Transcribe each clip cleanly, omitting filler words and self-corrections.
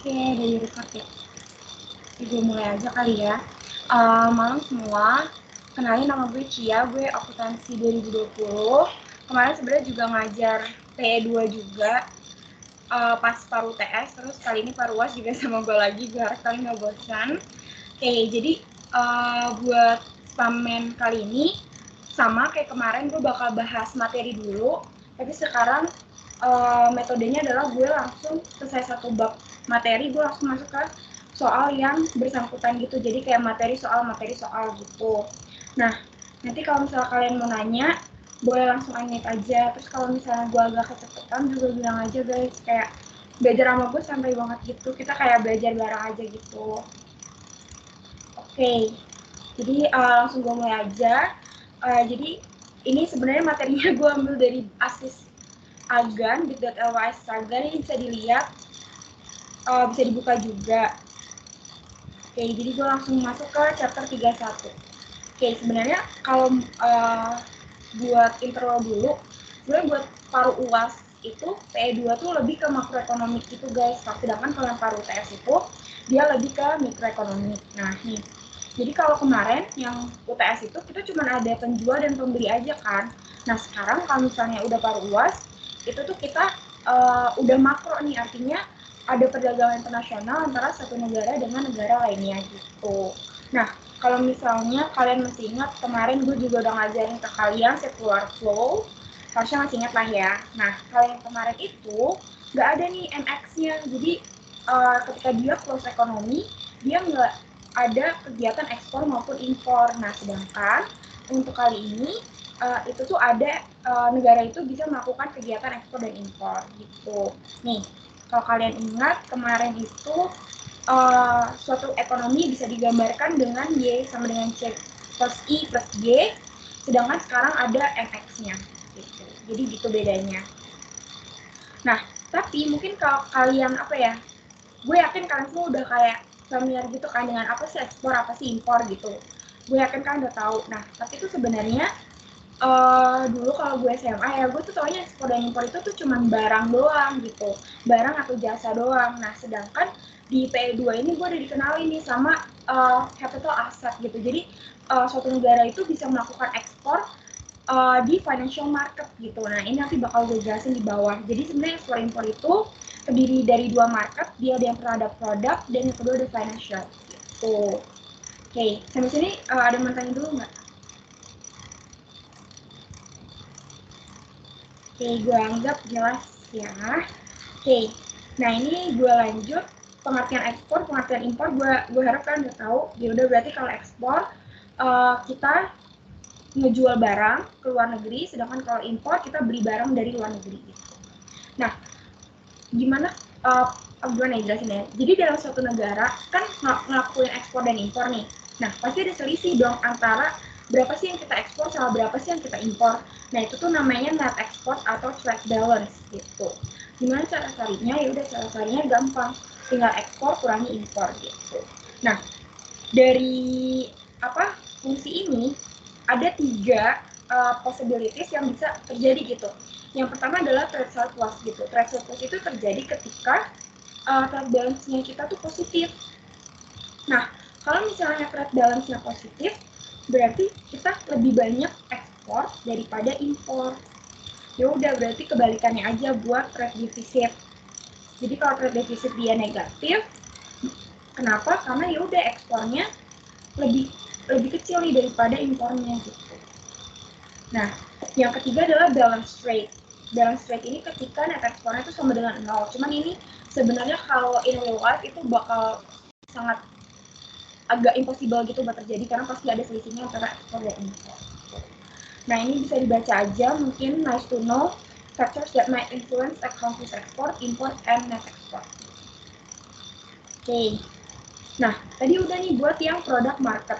Oke, dari record ya. Gue mulai aja kali ya. Malam semua, kenalin nama gue Cia, gue akuntansi 2020. Kemarin sebenarnya juga ngajar TE2 juga, pas paru TS, terus kali ini paru UAS juga sama gue lagi, gue harap kalian gak bosan. Oke, jadi buat spamen kali ini, sama kayak kemarin gue bakal bahas materi dulu, tapi sekarang metodenya adalah gue langsung selesai satu bab materi, gue langsung masuk ke soal yang bersangkutan gitu, jadi kayak materi soal gitu. Nah, nanti kalau misalnya kalian mau nanya, boleh langsung unmute aja. Terus kalau misalnya gue agak kecepatan juga bilang aja guys, kayak belajar sama gue santai banget gitu, kita kayak belajar bareng aja gitu. Oke, jadi langsung gue mulai aja. Jadi ini sebenarnya materinya gue ambil dari ASIS Agan, bit.ly Agan, ini bisa dilihat, bisa dibuka juga. Oke, jadi gue langsung masuk ke chapter 31. Oke, sebenarnya kalau buat intro dulu, sebenarnya buat paru UAS itu PE2 tuh lebih ke makroekonomik gitu guys, sedangkan kalau yang paru TS itu dia lebih ke mikroekonomik. Nah nih, jadi kalau kemarin yang UTS itu kita cuma ada penjual dan pembeli aja kan. Nah sekarang kalau misalnya udah paru UAS, itu tuh kita udah makro nih, artinya ada perdagangan internasional antara satu negara dengan negara lainnya gitu. Nah, kalau misalnya kalian masih ingat, kemarin gue juga udah ngajarin ke kalian circular flow, harusnya masih ingat lah ya. Nah, kalau yang kemarin itu nggak ada nih MX-nya, jadi ketika dia close ekonomi, dia nggak ada kegiatan ekspor maupun impor. Nah, sedangkan untuk kali ini itu tuh ada negara itu bisa melakukan kegiatan ekspor dan impor gitu. Nih, kalau kalian ingat kemarin itu suatu ekonomi bisa digambarkan dengan Y sama dengan C plus I plus G, sedangkan sekarang ada MX-nya gitu. Jadi gitu bedanya. Nah, tapi mungkin kalau kalian apa ya, gue yakin kalian semua udah kayak familiar gitu kan dengan apa sih ekspor, apa sih impor gitu. Gue yakin kalian udah tahu. Nah, tapi itu sebenarnya dulu kalau gue SMA ya, gue tuh taunya ekspor dan impor itu tuh cuma barang doang gitu, barang atau jasa doang. Nah, sedangkan di PE2 ini gue udah dikenalin nih sama capital asset gitu. Jadi suatu negara itu bisa melakukan ekspor di financial market gitu. Nah, ini nanti bakal gue jelasin di bawah. Jadi sebenarnya ekspor impor itu terdiri dari dua market, dia ada yang terhadap produk dan yang kedua ada financial gitu. Oke, sampai sini ada yang mau tanya dulu nggak? Oke, gue anggap jelas ya. Oke, nah ini gue lanjut pengertian ekspor, pengertian impor. Gue harap kalian udah tahu. Ya udah, berarti kalau ekspor kita ngejual barang ke luar negeri, sedangkan kalau impor kita beli barang dari luar negeri. Gitu. Nah, gimana? Gimana ya jelasin ya? Jadi dalam suatu negara kan ngelakuin ekspor dan impor nih. Nah, pasti ada selisih dong antara berapa sih yang kita ekspor sama berapa sih yang kita impor. Nah, itu tuh namanya net export atau trade balance gitu. Gimana cara carinya? Ya udah, cara carinya gampang. Tinggal ekspor kurangi impor gitu. Nah, dari fungsi ini ada tiga possibilities yang bisa terjadi gitu. Yang pertama adalah trade surplus gitu. Trade surplus itu terjadi ketika trade balance-nya kita tuh positif. Nah, kalau misalnya trade balance-nya positif, berarti kita lebih banyak ekspor daripada impor. Ya udah, berarti kebalikannya aja buat trade deficit. Jadi kalau trade deficit dia negatif, kenapa? Karena ya udah ekspornya lebih kecil nih daripada impornya gitu. Nah, yang ketiga adalah balance rate. Balance rate ini ketika net ekspornya itu sama dengan 0. Cuman ini sebenarnya kalau in real life itu bakal sangat agak impossible gitu buat terjadi karena pasti ada selisihnya antara ekspor dan impor. Nah, ini bisa dibaca aja, mungkin nice to know factors that might influence a country's export, import, and net export. Oke. Nah, tadi udah nih buat yang product market.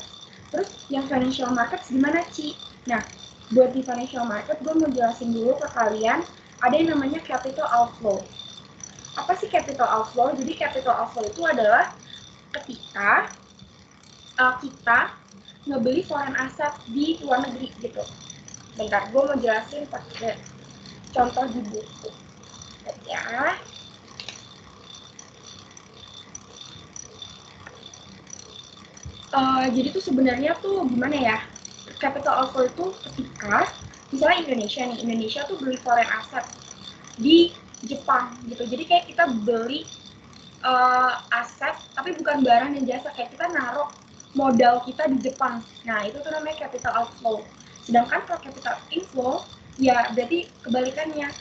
Terus yang financial market gimana, Ci? Nah, buat di financial market, gue mau jelasin dulu ke kalian, ada yang namanya capital outflow. Apa sih capital outflow? Jadi capital outflow itu adalah ketika kita ngebeli foreign asset di luar negeri gitu. Bentar, gue mau jelasin pakai contoh di buku. Ya. Jadi tuh sebenarnya tuh gimana ya, capital outflow itu ketika misalnya Indonesia tuh beli foreign asset di Jepang gitu. Jadi kayak kita beli aset tapi bukan barang dan jasa, kayak kita naruh modal kita di Jepang. Nah itu tuh namanya capital outflow. Sedangkan kalau capital inflow ya berarti kebalikannya,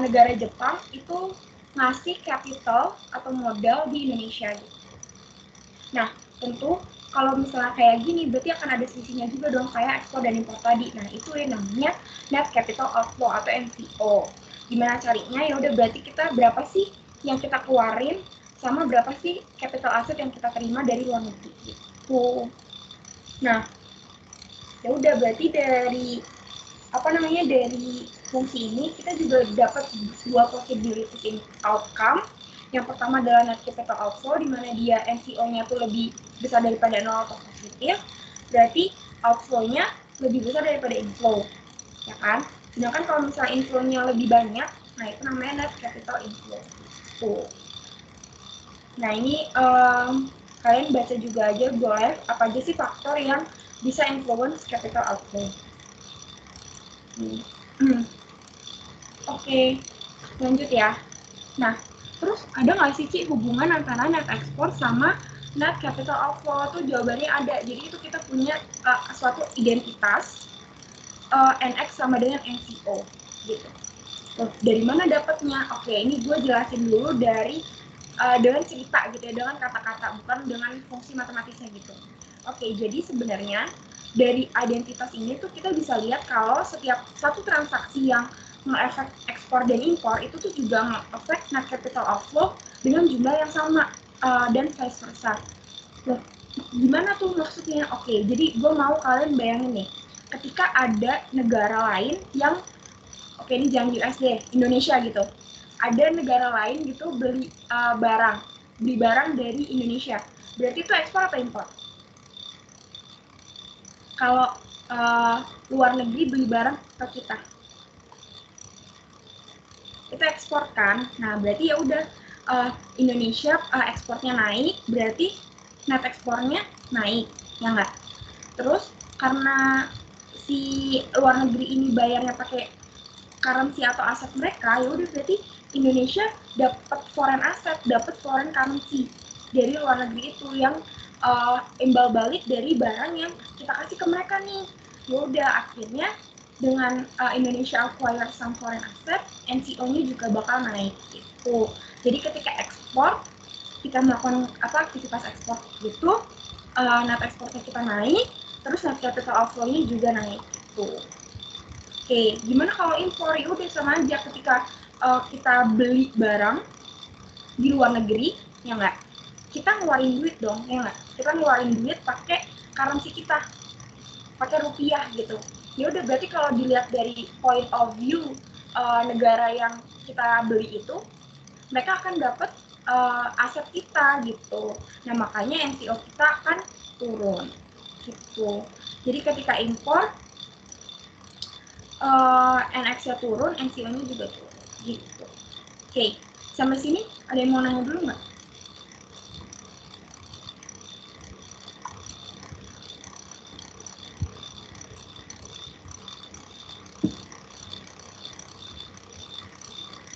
negara Jepang itu ngasih capital atau modal di Indonesia gitu. Nah tentu kalau misalnya kayak gini berarti akan ada selisihnya juga dong, kayak ekspor dan impor tadi. Nah itu yang namanya net capital outflow atau NCO. Gimana carinya? Ya udah berarti kita berapa sih yang kita keluarin sama berapa sih capital asset yang kita terima dari luar negeri gitu. Nah ya udah berarti dari dari fungsi ini kita juga dapat dua possibility outcome. Yang pertama adalah net capital outflow, di mana dia NCO-nya tuh lebih besar daripada 0 atau positif, berarti outflow-nya lebih besar daripada inflow, ya kan? Sedangkan kalau misalnya inflow-nya lebih banyak, nah itu namanya net capital inflow. Tuh. Nah ini kalian baca juga aja boleh, apa aja sih faktor yang bisa influence capital outflow. Oke, lanjut ya. Nah, terus ada nggak sih Ci hubungan antara net export sama net capital outflow? Tuh jawabannya ada. Jadi itu kita punya suatu identitas NX sama dengan NCO gitu. Tuh, dari mana dapatnya? Oke, ini gue jelasin dulu dari dengan cerita gitu ya, dengan kata-kata, bukan dengan fungsi matematisnya gitu. Oke, jadi sebenarnya dari identitas ini tuh kita bisa lihat kalau setiap satu transaksi yang mengefek ekspor dan impor itu tuh juga mengefek net capital outflow dengan jumlah yang sama dan vice versa. Loh, gimana tuh maksudnya? Oke, jadi gue mau kalian bayangin nih, ketika ada negara lain yang, oke ini jangan US deh, Indonesia gitu, ada negara lain gitu beli barang dari Indonesia, berarti itu ekspor atau impor? Kalau luar negeri beli barang ke kita, itu ekspor kan? Nah berarti ya udah, Indonesia ekspornya naik, berarti net ekspornya naik, ya nggak? Terus karena si luar negeri ini bayarnya pakai currency atau aset mereka, ya udah berarti Indonesia dapat foreign asset, dapat foreign currency dari luar negeri itu yang imbal balik dari barang yang kita kasih ke mereka nih. Ya udah akhirnya dengan Indonesia acquire some foreign asset, NCO-nya juga bakal naik gitu. Jadi ketika ekspor, kita melakukan aktivitas ekspor gitu, net ekspornya kita naik, terus net capital outflow-nya juga naik gitu. Oke, gimana kalau impor? Ya udah sama aja, ketika kita beli barang di luar negeri, ya nggak? Kita ngeluarin duit dong, ya nggak? Kita ngeluarin duit pakai currency kita, pakai rupiah gitu. Ya udah berarti kalau dilihat dari point of view negara yang kita beli itu, mereka akan dapat aset kita gitu. Nah makanya NCO kita akan turun gitu. Jadi ketika impor, NX-nya turun, NCO-nya juga turun gitu. Oke, sampai sini ada yang mau nanya dulu nggak?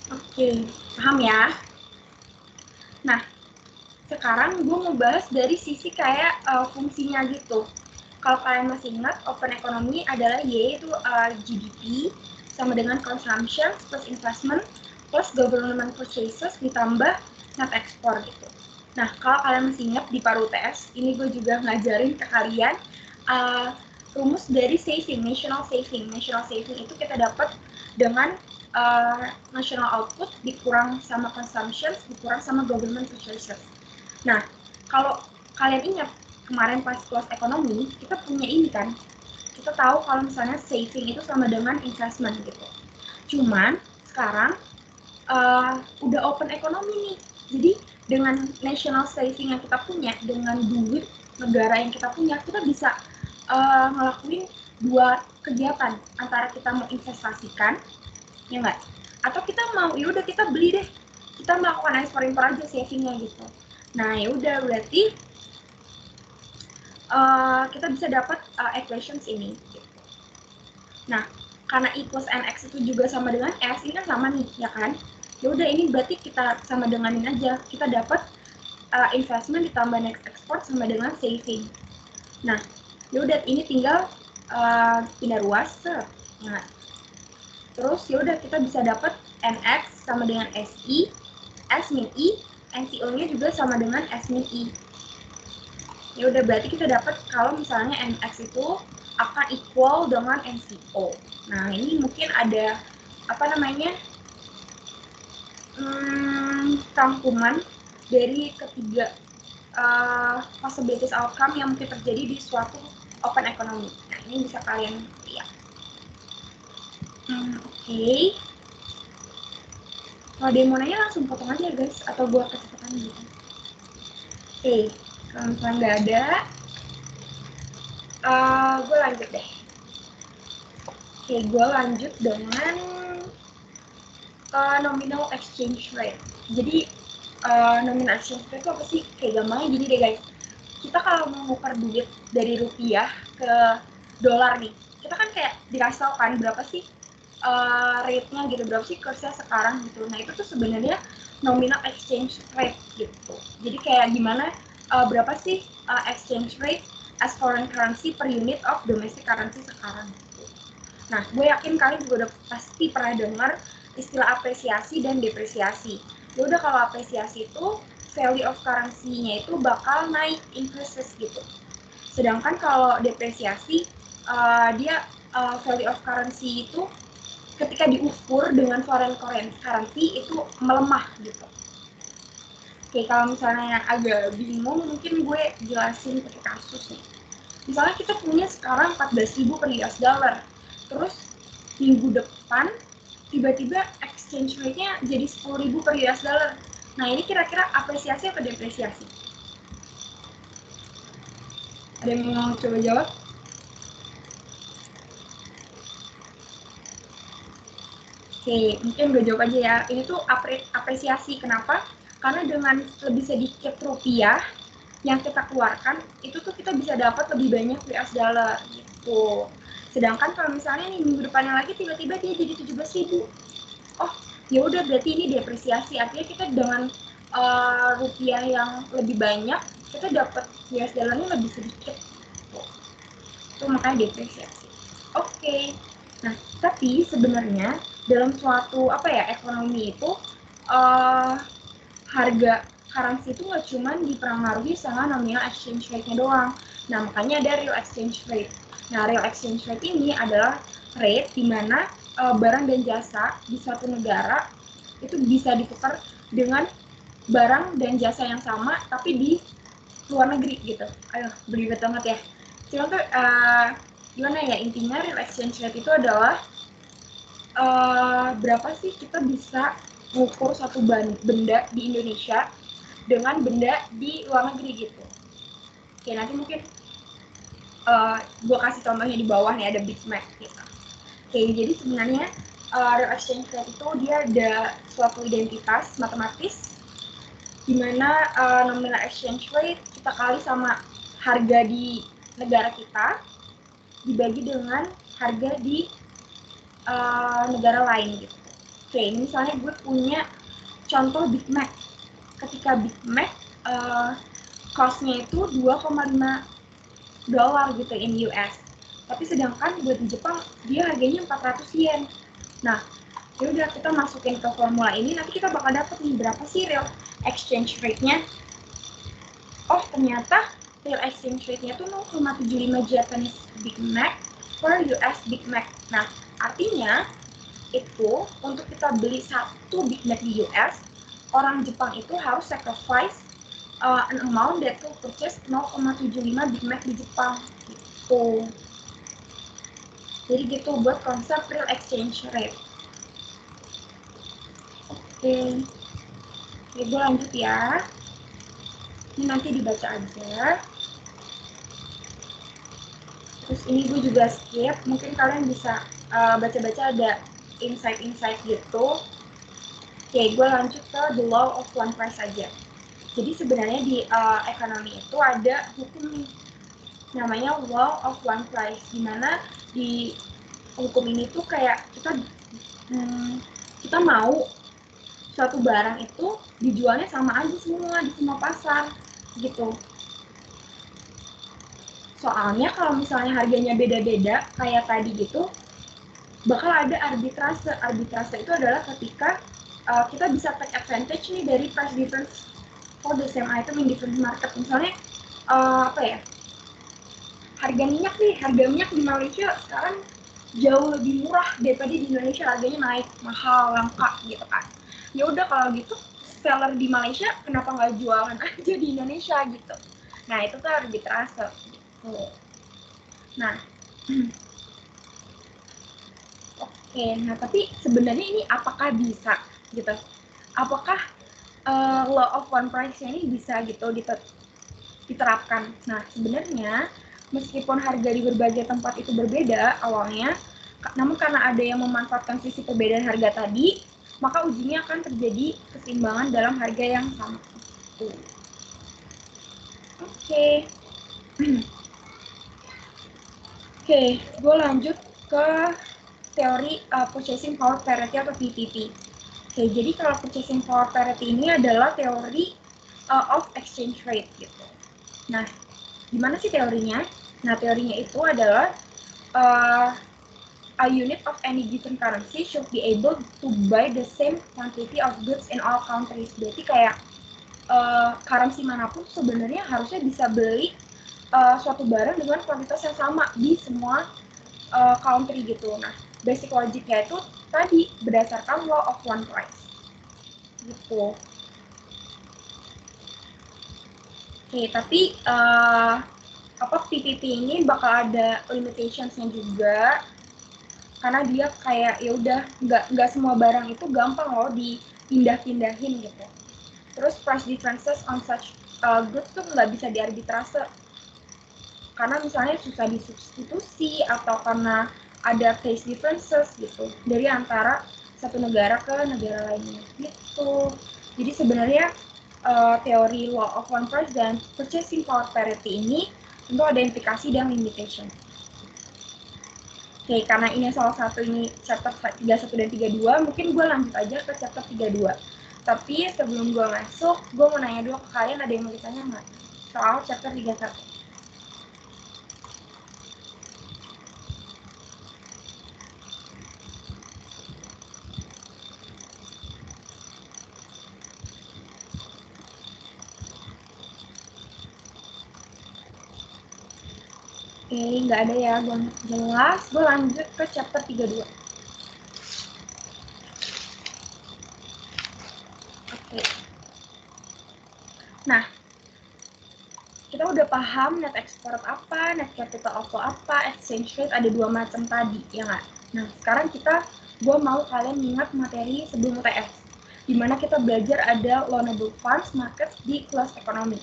Oke, paham ya? Nah, sekarang gue mau bahas dari sisi kayak fungsinya gitu. Kalau kalian masih ingat, open economy adalah Y, itu GDP, sama dengan consumption plus investment plus government purchases ditambah net export gitu. Nah, kalau kalian masih ingat di Paru UTS, ini gue juga ngajarin ke kalian rumus dari saving, national saving. National saving itu kita dapat dengan national output dikurang sama consumption, dikurang sama government purchases. Nah, kalau kalian ingat kemarin pas kelas ekonomi, kita punya ini kan, kita tahu kalau misalnya saving itu sama dengan investment gitu. Cuman sekarang udah open economy nih, jadi dengan national saving yang kita punya, dengan duit negara yang kita punya, kita bisa ngelakuin dua kegiatan, antara kita mau investasikan, ya nggak? Atau kita mau, ya udah kita beli deh, kita melakukan ekspor impor aja savingnya gitu. Nah ya udah berarti kita bisa dapat equations ini. Nah, karena I plus NX itu juga sama dengan S, ini kan sama nih, ya kan? Ya udah, ini berarti kita sama denganin aja. Kita dapat investment ditambah next export sama dengan saving. Nah, ya udah, ini tinggal pindah ruas. Nah, terus ya udah kita bisa dapat NX sama dengan SI, S min I, NCO-nya juga sama dengan S min I. Ya udah, berarti kita dapat kalau misalnya NX itu akan equal dengan NCO. Nah, ini mungkin ada apa namanya rangkuman dari ketiga possibilities outcome yang mungkin terjadi di suatu open economy. Nah, ini bisa kalian lihat. Oke. Kalau ada yang mau nanya langsung potong aja guys, atau buat kecepatan gitu. Oke, kalau misalnya nggak ada, gue lanjut deh. Oke, gue lanjut dengan nominal exchange rate. Jadi nominal exchange rate itu apa sih? Kayak gampangnya gini deh guys. Kita kalau mau nukar duit dari rupiah ke dolar nih, kita kan kayak dikasih tau kan berapa sih rate-nya gitu, berapa sih kursnya sekarang gitu. Nah, itu tuh sebenarnya nominal exchange rate gitu. Jadi kayak gimana berapa sih exchange rate as foreign currency per unit of domestic currency sekarang gitu. Nah, gue yakin kalian juga udah pasti pernah dengar istilah apresiasi dan depresiasi. Ya udah, kalau apresiasi itu value of currency-nya itu bakal naik, increases gitu. Sedangkan kalau depresiasi, dia value of currency itu ketika diukur dengan foreign currency itu melemah gitu. Oke, kalau misalnya agak bingung, mungkin gue jelasin pakai kasus nih. Misalnya kita punya sekarang 14.000 per US dollar, terus minggu depan tiba-tiba exchange rate-nya jadi 10.000 per US dollar. Nah, ini kira-kira apresiasi atau depresiasi? Ada yang mau coba jawab? Oke, mungkin gue jawab aja ya. Ini tuh apresiasi. Kenapa? Karena dengan lebih sedikit rupiah yang kita keluarkan, itu tuh kita bisa dapat lebih banyak US dollar gitu. Sedangkan kalau misalnya nih minggu depannya lagi tiba-tiba dia jadi 17.000. Oh, ya udah, berarti ini depresiasi. Artinya kita dengan rupiah yang lebih banyak, kita dapat US dollarnya lebih sedikit. Itu makanya depresiasi. Oke. Nah, tapi sebenarnya dalam suatu ekonomi itu harga currency itu nggak cuma dipengaruhi sama nominal exchange rate-nya doang. Nah, makanya ada real exchange rate. Nah, real exchange rate ini adalah rate di mana barang dan jasa di suatu negara itu bisa ditukar dengan barang dan jasa yang sama tapi di luar negeri gitu. Aduh, belibet banget ya. Cuma tuh gimana ya, intinya real exchange rate itu adalah berapa sih kita bisa mengukur satu benda di Indonesia dengan benda di luar negeri gitu. Oke, nanti mungkin gue kasih contohnya di bawah nih, ada Big Mac gitu. Oke, jadi sebenarnya real exchange rate itu dia ada suatu identitas matematis di mana nominal exchange rate kita kali sama harga di negara kita dibagi dengan harga di negara lain gitu. Oke, misalnya gue punya contoh Big Mac. Ketika Big Mac cost-nya itu 2,5 dolar gitu in US. Tapi sedangkan buat di Jepang dia harganya 400 yen. Nah, ya udah, kita masukin ke formula ini, nanti kita bakal dapet nih berapa sih real exchange rate-nya. Oh, ternyata real exchange rate-nya tuh 0,75 Japanese Big Mac per US Big Mac. Nah, artinya itu untuk kita beli satu Big Mac di US, orang Jepang itu harus sacrifice an amount that to purchase 0,75 Big Mac di Jepang gitu. Jadi gitu buat konsep real exchange rate. Oke, gue lanjut ya. Ini nanti dibaca aja. Terus ini gue juga skip, mungkin kalian bisa baca-baca, ada insight-insight gitu. Oke, gue lanjut ke the law of one price aja. Jadi sebenarnya di ekonomi itu ada hukum nih. namanya law of one price, dimana di hukum ini tuh kayak kita mau suatu barang itu dijualnya sama aja semua di semua pasar gitu. Soalnya kalau misalnya harganya beda-beda kayak tadi gitu, bakal ada arbitrase. Arbitrase itu adalah ketika kita bisa take advantage nih dari price difference for the same item in different market. Misalnya apa ya, harga minyak di Malaysia sekarang jauh lebih murah daripada di Indonesia, harganya naik mahal langka gitu kan. Ya udah kalau gitu seller di Malaysia kenapa nggak jualan aja di Indonesia gitu. Nah itu tuh arbitrase gitu. Nah oke, nah tapi sebenarnya ini apakah bisa gitu? Apakah law of one price ini bisa gitu diterapkan? Nah sebenarnya meskipun harga di berbagai tempat itu berbeda awalnya, namun karena ada yang memanfaatkan sisi perbedaan harga tadi, maka ujungnya akan terjadi keseimbangan dalam harga yang sama. Oke. Oke, gue lanjut ke teori purchasing power parity atau PPP. Oke, jadi kalau purchasing power parity ini adalah teori of exchange rate gitu. Nah, gimana sih teorinya? Nah, teorinya itu adalah a unit of any given currency should be able to buy the same quantity of goods in all countries. Berarti kayak currency manapun sebenarnya harusnya bisa beli suatu barang dengan kuantitas yang sama di semua country gitu. Nah, basic logiknya itu tadi berdasarkan law of one price gitu. Oke, tapi PPP ini bakal ada limitations-nya juga, karena dia kayak ya udah nggak semua barang itu gampang loh dipindah-pindahin gitu. Terus price differences on such goods tuh nggak bisa diarbitrase, karena misalnya susah disubstitusi atau karena ada case differences gitu dari antara satu negara ke negara lainnya gitu. Jadi sebenarnya teori law of one price dan purchasing power parity ini tentu ada implikasi dan limitation. Oke, karena ini salah satu ini chapter 31 dan 32, mungkin gue lanjut aja ke chapter 32. Tapi sebelum gue masuk, gue mau nanya dulu ke kalian, ada yang mau ditanya nggak soal chapter 31? Oke, nggak ada ya, gue jelas. Gue lanjut ke chapter 32. Oke. Nah, kita udah paham net export apa, net capital outflow apa, exchange rate ada dua macam tadi, ya nggak? Nah, sekarang gue mau kalian ingat materi sebelum UTS, dimana kita belajar ada loanable funds market di kelas ekonomi.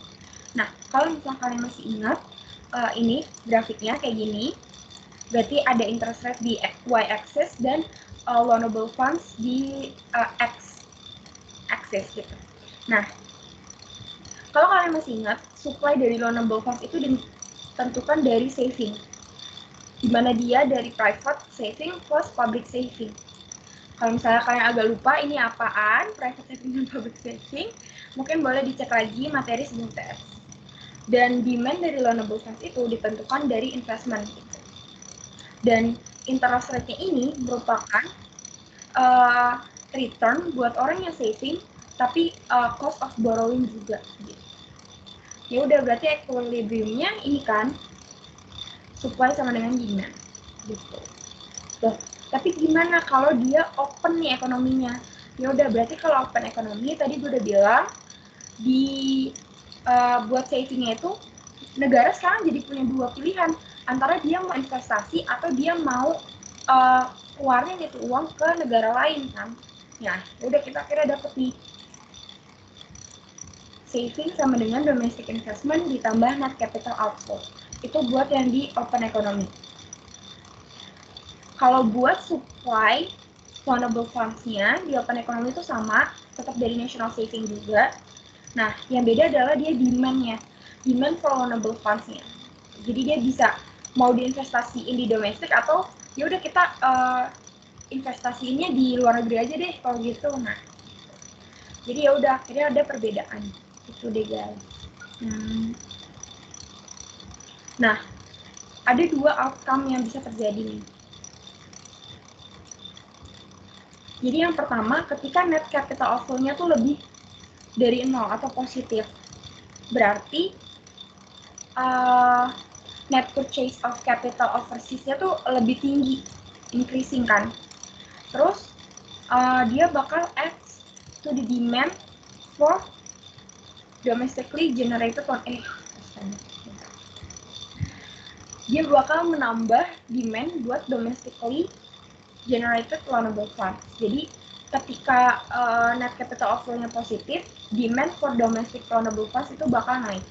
Nah, kalau misalnya kalian masih ingat, ini grafiknya kayak gini, berarti ada interest rate di y-axis dan loanable funds di x-axis gitu. Nah, kalau kalian masih ingat, supply dari loanable funds itu ditentukan dari saving, di mana dia dari private saving plus public saving. Kalau misalnya kalian agak lupa ini apaan, private saving dan public saving, mungkin boleh dicek lagi materi sebelum TS. Dan demand dari loanable funds itu ditentukan dari investment gitu. Dan interest rate-nya ini merupakan return buat orang yang saving, tapi cost of borrowing juga gitu. Ya udah, berarti equilibriumnya ini kan supply sama dengan demand gitu. Tuh, tapi gimana kalau dia open nih ekonominya? Ya udah, berarti kalau open ekonomi tadi gue udah bilang buat savingnya itu negara sekarang jadi punya dua pilihan, antara dia mau investasi atau dia mau keluarin itu uang ke negara lain kan. Nah, udah kita kira dapet nih saving sama dengan domestic investment ditambah net capital outflow. Itu buat yang di open economy. Kalau buat supply loanable funds-nya di open economy itu sama, tetap dari national saving juga. Nah, yang beda adalah dia demand-nya, demand for loanable funds-nya. Jadi dia bisa mau diinvestasiin di domestik atau ya udah kita investasinya di luar negeri aja deh kalau gitu. Nah, jadi ya udah akhirnya ada perbedaan itu deh guys. Nah, ada dua outcome yang bisa terjadi nih. Jadi yang pertama, ketika net capital outflow-nya tuh lebih dari 0 atau positif, berarti net purchase of capital overseas-nya tuh lebih tinggi, increasing kan. Terus dia bakal add to the demand for domestically generated dia bakal menambah demand buat domestically generated loanable funds. Jadi ketika net capital outflow-nya positif, demand for domestic loanable funds itu bakal naik.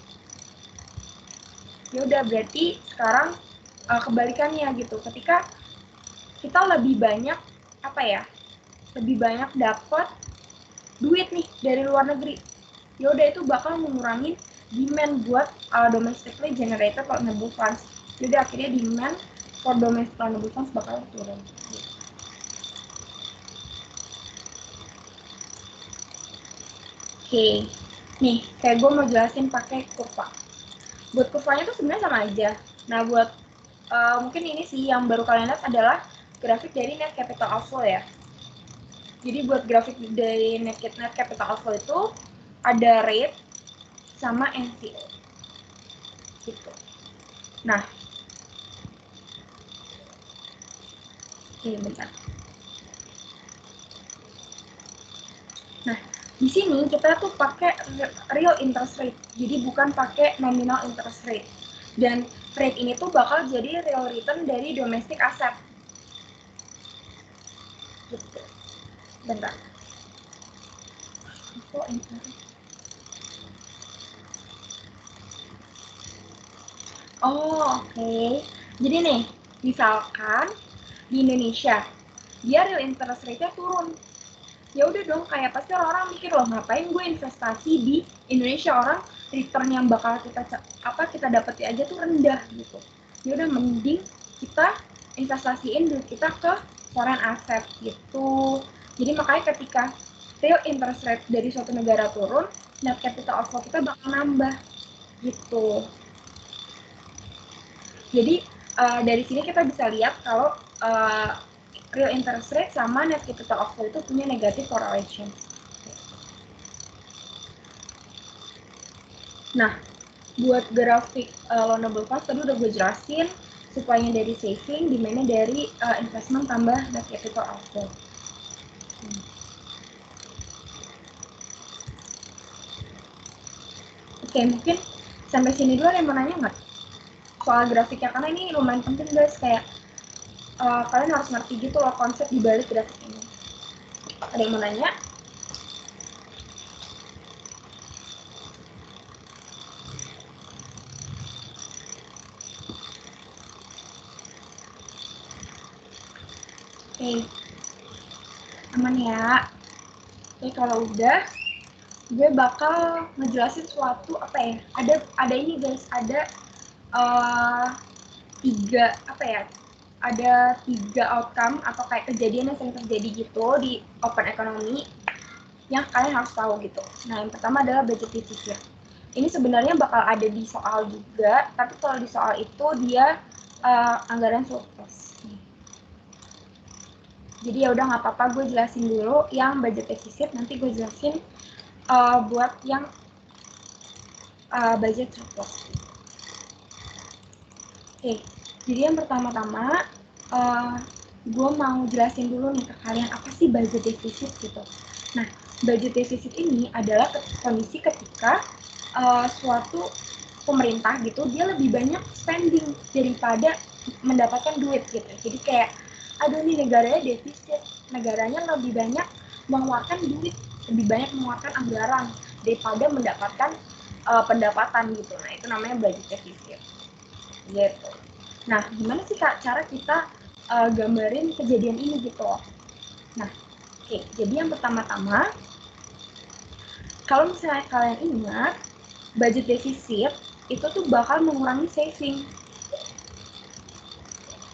Ya udah, berarti sekarang kebalikannya gitu. Ketika kita lebih banyak lebih banyak dapat duit nih dari luar negeri, ya udah itu bakal mengurangi demand buat domestically generated loanable funds. Jadi akhirnya demand for domestic loanable funds bakal turun. Oke, nih kayak gue mau jelasin pakai kurva. Buat kurvanya tuh sebenarnya sama aja. Nah buat mungkin ini sih yang baru kalian lihat adalah grafik dari net capital outflow ya. Jadi buat grafik dari net capital outflow itu ada rate sama NCO. Gitu. Nah, bentar. Nah, di sini kita tuh pakai real interest rate, jadi bukan pakai nominal interest rate. Dan rate ini tuh bakal jadi real return dari domestic asset. Gitu. Bentar. Oh, oke. Jadi nih, misalkan di Indonesia, dia real interest rate-nya turun. Ya udah dong, kayak pasti orang-orang mikir loh, ngapain gue investasi di Indonesia, orang return yang bakal kita dapat aja tuh rendah gitu. Ya udah, mending kita investasiin duit kita ke foreign asset gitu. Jadi makanya ketika real interest rate dari suatu negara turun, net capital outflow kita bakal nambah gitu. Jadi dari sini kita bisa lihat kalau real interest rate sama net capital outflow itu punya negative correlation. Nah, buat grafik loanable funds tadi udah gue jelasin, supply-nya dari saving, demand-nya dari investment tambah net capital outflow. Oke, mungkin sampai sini dulu ada yang mau nanya nggak? Soal grafiknya, karena ini lumayan penting guys, kayak kalian harus ngerti gitu loh konsep dibalik grafik ini. Ada yang mau nanya? Oke, aman ya. Oke, kalau udah, gue bakal ngejelasin suatu ada ini guys, ada tiga outcome atau kayak kejadian yang sering terjadi gitu di open economy yang kalian harus tahu gitu. Nah, yang pertama adalah budget deficit. Ini sebenarnya bakal ada di soal juga, tapi kalau di soal itu dia anggaran surplus. Jadi ya udah, nggak apa-apa, gue jelasin dulu yang budget deficit, nanti gue jelasin buat yang budget surplus. Oke, jadi yang pertama-tama gue mau jelasin dulu nih ke kalian apa sih budget deficit gitu. Nah, budget deficit ini adalah kondisi ketika suatu pemerintah gitu dia lebih banyak spending daripada mendapatkan duit gitu. Jadi kayak aduh nih negaranya defisit, negaranya lebih banyak mengeluarkan duit, lebih banyak mengeluarkan anggaran daripada mendapatkan pendapatan gitu. Nah, itu namanya budget deficit. Gitu. Nah, gimana sih Kak cara kita gambarin kejadian ini gitu? Nah, oke. Jadi yang pertama-tama, kalau misalnya kalian ingat, budget defisit itu tuh bakal mengurangi saving.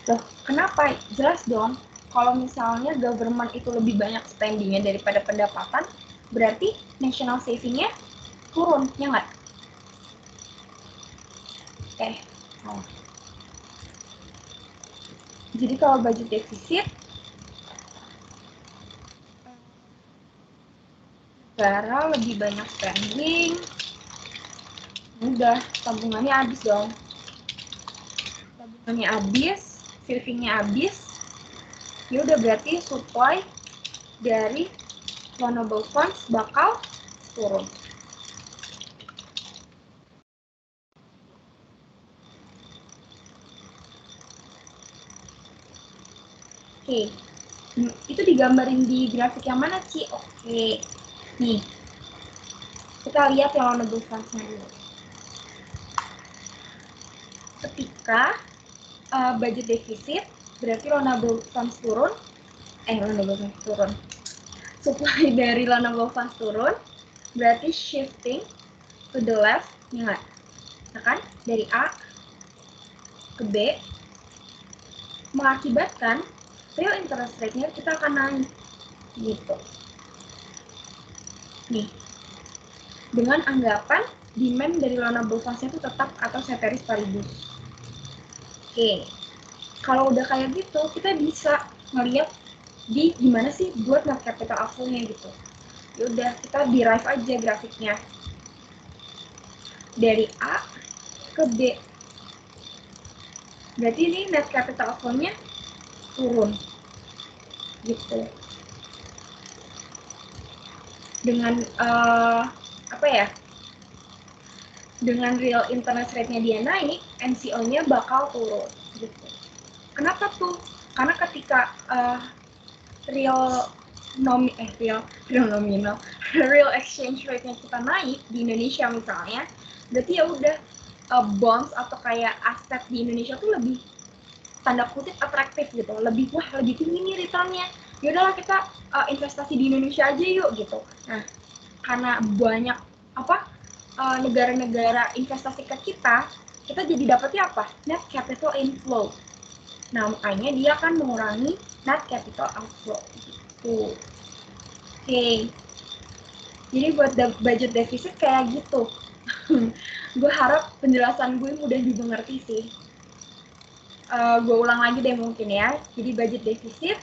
Loh, kenapa? Jelas dong, kalau misalnya government itu lebih banyak spendingnya daripada pendapatan, berarti national savingnya turun, ya nggak? Salah. Jadi kalau budget defisit, negara lebih banyak spending, udah tabungannya habis dong. Tabungannya habis, savingnya habis, ya udah berarti supply dari loanable funds bakal turun. Oke, itu digambarin di grafik yang mana, Ci? Oke, nih, kita lihat yang loanable funds-nya dulu. Ketika budget defisit, berarti loanable funds turun, supply dari loanable funds turun, berarti shifting to the left, ya nggak? Nah kan, dari A ke B, mengakibatkan real interest rate-nya kita akan naik, gitu. Nih, dengan anggapan demand dari loanable funds-nya itu tetap atau ceteris paribus. Oke, kalau udah kayak gitu, kita bisa ngeliat di gimana sih buat net capital outflow-nya gitu. Ya udah, kita derive aja grafiknya dari A ke B. Berarti ini net capital outflow-nya turun, gitu. Dengan apa ya? Dengan real interest rate-nya dia naik, NCO-nya bakal turun, gitu. Kenapa tuh? Karena ketika real nominal, real exchange rate-nya kita naik di Indonesia misalnya, berarti ya udah bonds atau kayak aset di Indonesia tuh lebih tanda kutip atraktif gitu, lebih tinggi nih return-nya. Ya udahlah kita investasi di Indonesia aja yuk gitu. Nah, karena banyak negara-negara investasi ke kita jadi dapetnya apa? Net capital inflow. Nah, makanya dia akan mengurangi net capital outflow. Gitu. Oke. Jadi buat budget defisit kayak gitu. Gue harap penjelasan gue mudah dimengerti sih. Gue ulang lagi deh mungkin ya. Jadi budget defisit,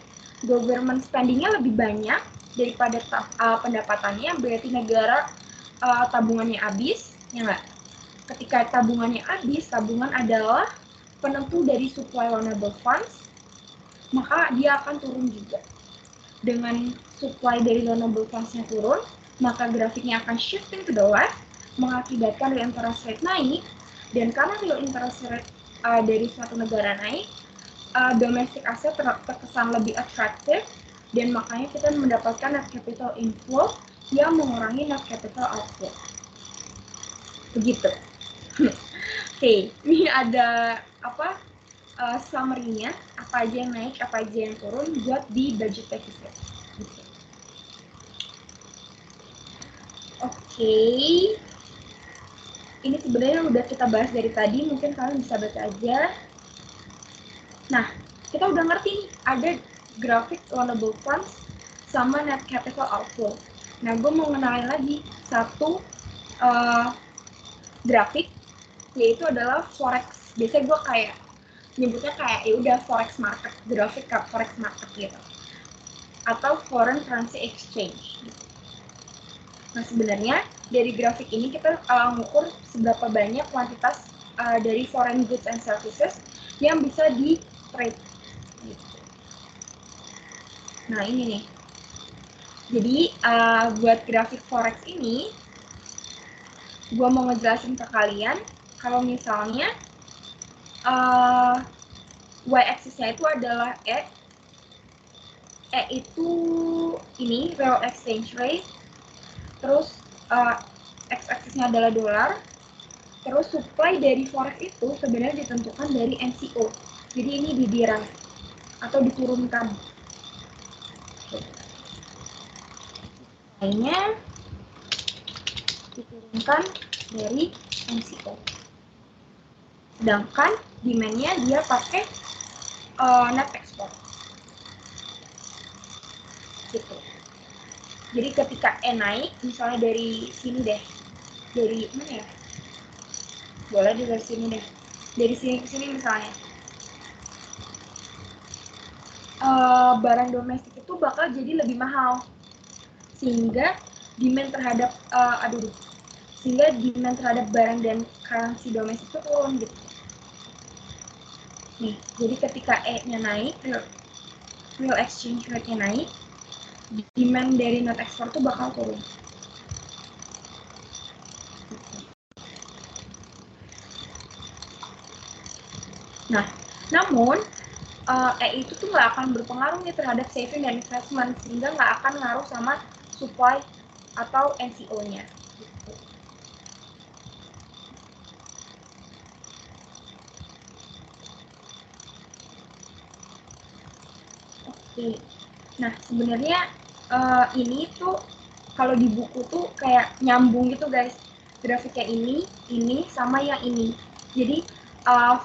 government spendingnya lebih banyak daripada pendapatannya, berarti negara tabungannya habis, ya nggak? Ketika tabungannya habis, tabungan adalah penentu dari supply loanable funds, maka dia akan turun juga. Dengan supply dari loanable funds-nya turun, maka grafiknya akan shifting to the left, mengakibatkan real interest rate naik, dan karena real interest rate dari suatu negara naik, domestic asset terkesan lebih atraktif, dan makanya kita mendapatkan net capital inflow yang mengurangi net capital outflow. Begitu. Oke, ini ada summary-nya, apa aja yang naik, apa aja yang turun buat di budget deficit. Gitu. Oke, ini sebenarnya udah kita bahas dari tadi, mungkin kalian bisa baca aja. Nah, kita udah ngerti nih, ada grafik loanable funds sama net capital outflow. Nah, gue mau ngenalin lagi satu grafik, yaitu adalah forex. Biasanya gue kayak nyebutnya kayak ya udah forex market, grafik forex market gitu, atau foreign currency exchange. Nah, sebenarnya dari grafik ini kita mengukur seberapa banyak kuantitas dari foreign goods and services yang bisa di trade. Nah, ini nih. Jadi buat grafik forex ini, gue mau ngejelasin ke kalian kalau misalnya y-axis-nya itu adalah E itu ini real exchange rate, terus x-axis-nya adalah dolar, terus supply dari forex itu sebenarnya ditentukan dari NCO. Jadi ini diderive atau diturunkan. Lainnya diturunkan dari NCO. Sedangkan demand-nya dia pakai net export. Gitu. Jadi ketika E naik, misalnya dari sini deh, dari mana ya? Boleh dari sini deh. Dari sini ke sini misalnya. Barang domestik itu bakal jadi lebih mahal. Sehingga demand terhadap barang dan currency domestik itu turun gitu. Nih, jadi ketika E-nya naik, real exchange rate-nya naik, demand dari net export itu bakal turun. Nah, namun E itu tuh nggak akan berpengaruh nih terhadap saving dan investment, sehingga nggak akan ngaruh sama supply atau NCO-nya. Oke, nah sebenarnya ini tuh kalau di buku tuh kayak nyambung gitu guys, grafiknya ini sama yang ini. Jadi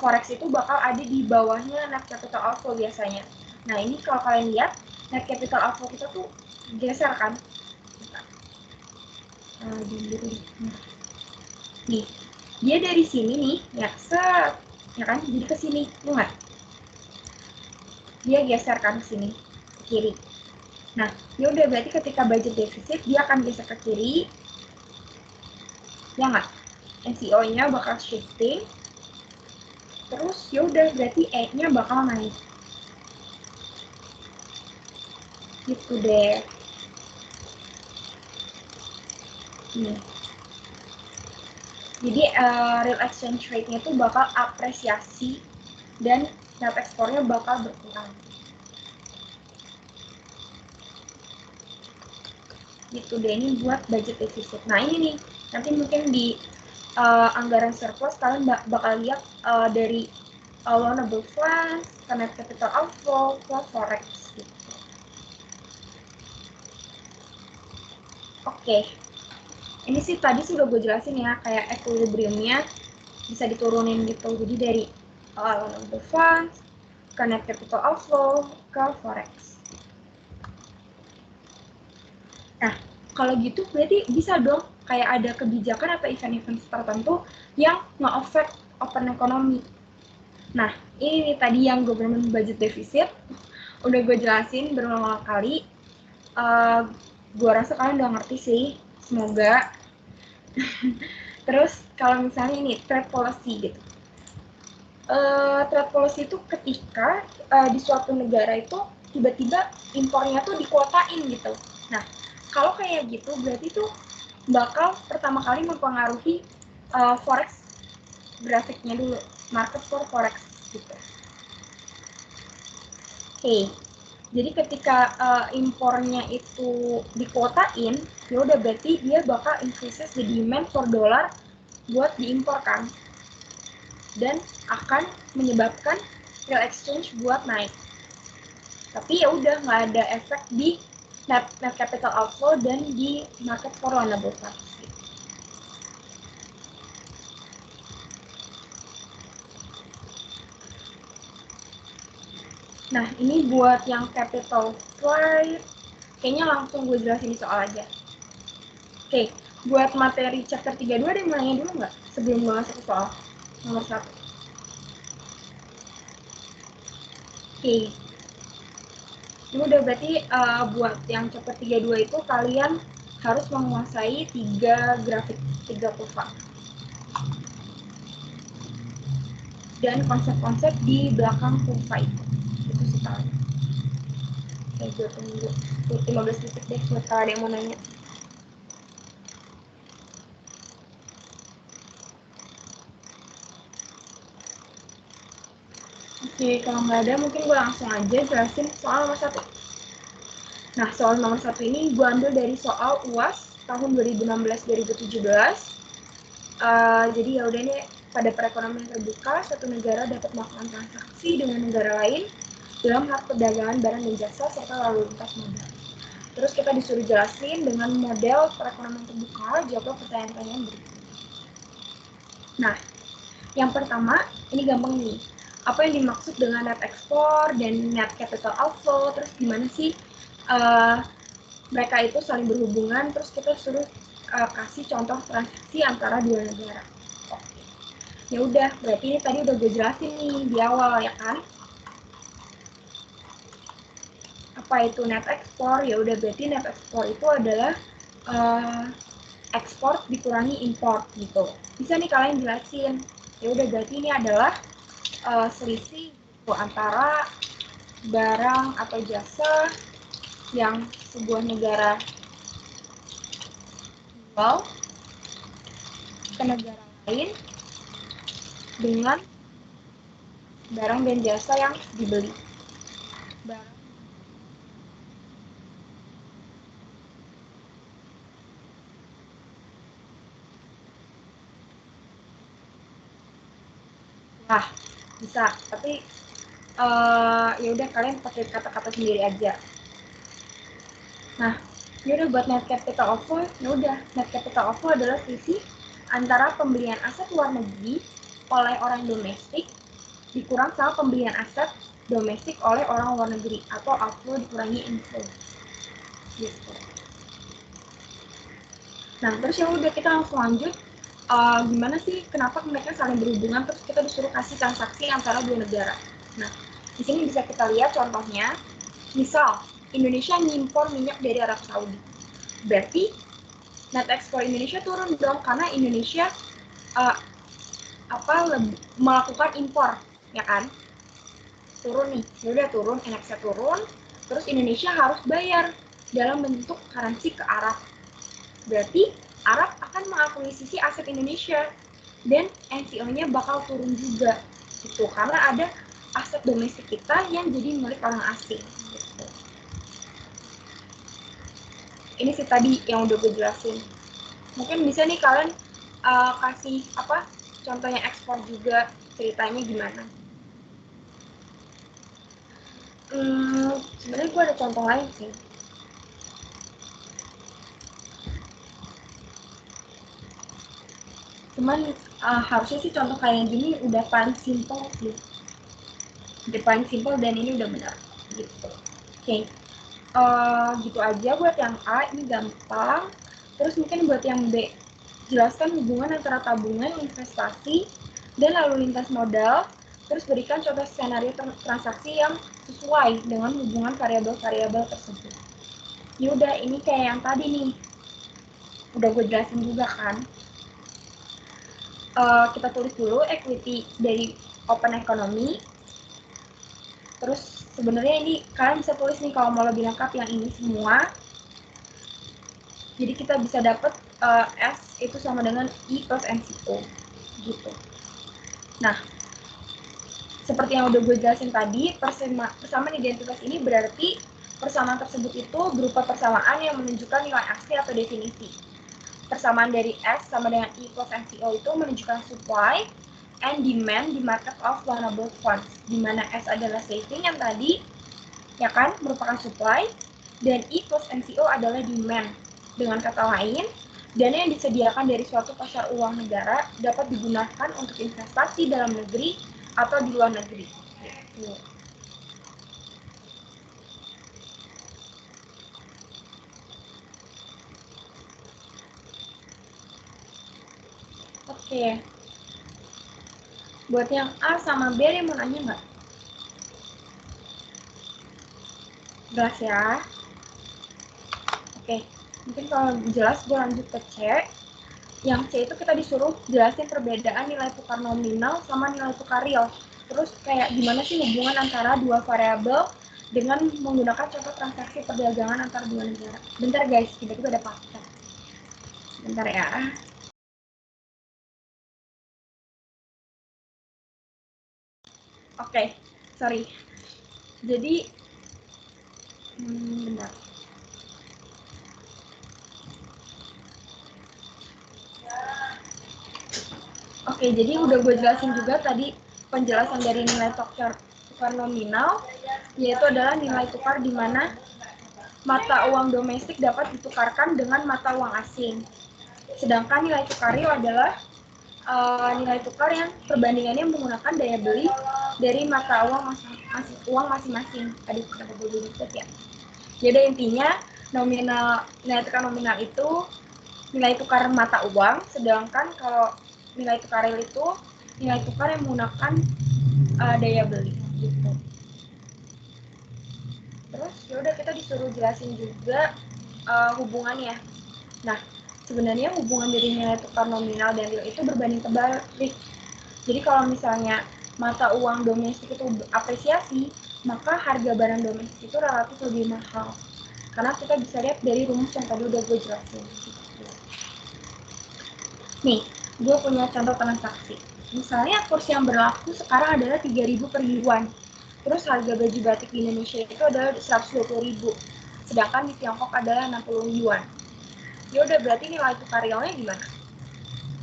forex itu bakal ada di bawahnya net capital outflow biasanya. Nah ini kalau kalian lihat net capital outflow kita tuh geser kan. Nih, dia dari sini nih, ya set, ya kan, jadi ke sini, nggak? Dia geser kan ke sini, ke kiri. Nah, ya udah berarti ketika budget defisit dia akan geser ke kiri, ya nggak? NCO-nya bakal shifting, terus ya udah berarti E-nya bakal naik. Gitu deh. Nih. Jadi real exchange rate-nya itu bakal apresiasi dan net ekspornya bakal berkurang. Gitu deh, ini buat budget defisit. Nah ini nih, nanti mungkin di anggaran surplus kalian bakal lihat dari loanable funds, net capital outflow, plus forex gitu. Oke, ini sih tadi sudah gue jelasin ya, kayak equilibriumnya bisa diturunin gitu. Jadi dari loanable funds, ke net capital outflow, ke forex. Nah, kalau gitu berarti bisa dong kayak ada kebijakan atau event-event tertentu yang nge-affect open economy. Nah, ini tadi yang government budget deficit, udah gue jelasin berulang-ulang kali. Gue rasa kalian udah ngerti sih, semoga. Terus kalau misalnya ini trade policy gitu. Trade policy itu ketika di suatu negara itu tiba-tiba impornya tuh dikuotain gitu. Nah, kalau kayak gitu berarti tuh bakal pertama kali mempengaruhi forex grafiknya dulu, market for forex gitu. Oke, jadi ketika impornya itu dikuotain, ya udah berarti dia bakal increases the demand for dollar buat diimporkan dan akan menyebabkan real exchange buat naik. Tapi ya udah nggak ada efek di net capital outflow dan di market for loanable funds. Nah, ini buat yang capital flight, kayaknya langsung gue jelasin di soal aja. Oke, buat materi chapter 32 ada yang nanya dulu nggak? Sebelum gue masuk ke soal nomor 1. Oke. Ini udah berarti buat yang chapter 32 itu kalian harus menguasai 3 grafik, 3 kurva. Dan konsep-konsep di belakang kurva itu. Itu sih kalian. Oke, gue tunggu 15 detik deh buat kalau ada yang mau nanya. Oke, kalau nggak ada mungkin gue langsung aja jelasin soal nomor 1. Nah, soal nomor 1 ini gue ambil dari soal UAS tahun 2016-2017. Jadi ya udah nih, pada perekonomian terbuka, suatu negara dapat melakukan transaksi dengan negara lain dalam hal perdagangan barang dan jasa serta lalu lintas modal. Terus kita disuruh jelasin dengan model perekonomian terbuka, jawab pertanyaan-pertanyaan berikut. Nah, Yang pertama, ini gampang nih. Apa yang dimaksud dengan net export dan net capital outflow, terus gimana sih mereka itu saling berhubungan, terus kita suruh kasih contoh transaksi antara dua negara. Oke. Ya udah, berarti ini tadi udah gue jelasin nih di awal ya kan. Apa itu net export? Ya udah, berarti net export itu adalah ekspor dikurangi import gitu. Bisa nih kalian jelasin. Ya udah, berarti ini adalah selisih antara barang atau jasa yang sebuah negara jual ke negara lain dengan barang dan jasa yang dibeli. Barang. Wah, bisa. Tapi ya udah, kalian pakai kata-kata sendiri aja. Nah, ya udah, buat net capital outflow, ya udah, net capital outflow adalah selisih antara pembelian aset luar negeri oleh orang domestik dikurang sama pembelian aset domestik oleh orang luar negeri, atau outflow dikurangi inflow. Gitu. Nah, terus ya udah, kita langsung lanjut. Gimana sih kenapa mereka saling berhubungan, terus kita disuruh kasih transaksi antara dua negara. Nah, di sini bisa kita lihat contohnya. Misal, Indonesia ngimpor minyak dari Arab Saudi. Berarti net ekspor Indonesia turun dong, karena Indonesia melakukan impor, ya kan? Turun nih, udah turun, NX-nya turun, terus Indonesia harus bayar dalam bentuk currency ke Arab. Berarti Arab akan mengakuisisi aset Indonesia dan NCO-nya bakal turun juga gitu, karena ada aset domestik kita yang jadi milik orang asing gitu. Ini sih tadi yang udah gue jelasin. Mungkin bisa nih kalian kasih contohnya ekspor juga, ceritanya gimana. Sebenarnya gue ada contoh lain sih. Cuman harusnya sih contoh kayak gini udah paling simple sih. Udah paling simple dan ini udah benar gitu. Oke. Gitu aja buat yang A, ini gampang. Terus mungkin buat yang B, jelaskan hubungan antara tabungan, investasi, dan lalu lintas modal. Terus berikan contoh skenario transaksi yang sesuai dengan hubungan variabel-variabel tersebut. Ya udah, ini kayak yang tadi nih. Udah gue jelasin juga kan. Kita tulis dulu equity dari open economy. Terus sebenarnya ini kalian bisa tulis nih kalau mau lebih lengkap yang ini semua. Jadi kita bisa dapat S itu sama dengan I plus NCO gitu. Nah, seperti yang udah gue jelasin tadi, persamaan identitas ini berarti persamaan tersebut itu berupa persamaan yang menunjukkan nilai asli atau definisi. Persamaan dari S sama dengan I plus NCO itu menunjukkan supply and demand di market of loanable funds, di mana S adalah saving yang tadi, ya kan, merupakan supply, dan I plus NCO adalah demand. Dengan kata lain, dana yang disediakan dari suatu pasar uang negara dapat digunakan untuk investasi dalam negeri atau di luar negeri. Oke. Buat yang A sama B, yang mau nanya nggak? Jelas ya? Oke. Mungkin kalau jelas, gue lanjut ke C. Yang C itu kita disuruh jelasin perbedaan nilai tukar nominal sama nilai tukar real. Terus kayak gimana sih hubungan antara dua variabel dengan menggunakan contoh transaksi perdagangan antar dua negara. Bentar guys, tiba-tiba ada paket. Bentar ya. Oke, sorry. Jadi, bentar. Oke, jadi udah gue jelasin juga tadi penjelasan dari nilai tukar nominal, yaitu adalah nilai tukar di mana mata uang domestik dapat ditukarkan dengan mata uang asing. Sedangkan nilai tukar real adalah nilai tukar yang perbandingannya menggunakan daya beli dari mata uang masing-masing. Aduh, kenapa gue jadi ya? Jadi intinya nilai tukar nominal itu nilai tukar mata uang, sedangkan kalau nilai tukar real itu nilai tukar yang menggunakan daya beli gitu. Terus ya udah kita disuruh jelasin juga hubungannya. Nah, sebenarnya hubungan dari nilai tukar nominal dan real itu berbanding terbalik. Jadi kalau misalnya mata uang domestik itu apresiasi, maka harga barang domestik itu relatif lebih mahal. Karena kita bisa lihat dari rumus yang tadi udah gue jelasin. Nih, gue punya contoh transaksi. Misalnya kurs yang berlaku sekarang adalah 3.000 per yuan. Terus harga baju batik di Indonesia itu adalah 120.000. Sedangkan di Tiongkok adalah 60 yuan. Ya udah, berarti nilai tukar realnya gimana?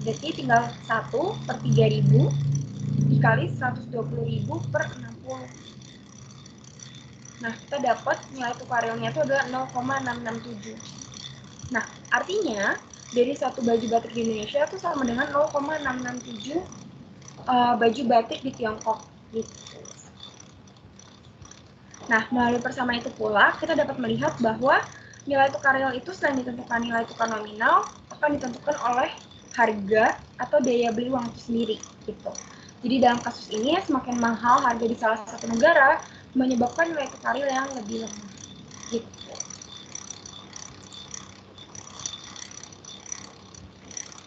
Berarti tinggal 1 per 3.000 dikali 120.000 per 60. Nah, kita dapat nilai tukar realnya itu adalah 0,667. Nah, artinya dari satu baju batik di Indonesia itu sama dengan 0,667 baju batik di Tiongkok gitu. Nah, melalui persamaan itu pula kita dapat melihat bahwa nilai tukar real itu selain ditentukan nilai tukar nominal akan ditentukan oleh harga atau daya beli uang itu sendiri gitu. Jadi dalam kasus ini semakin mahal harga di salah satu negara menyebabkan nilai tukar real yang lebih lemah gitu.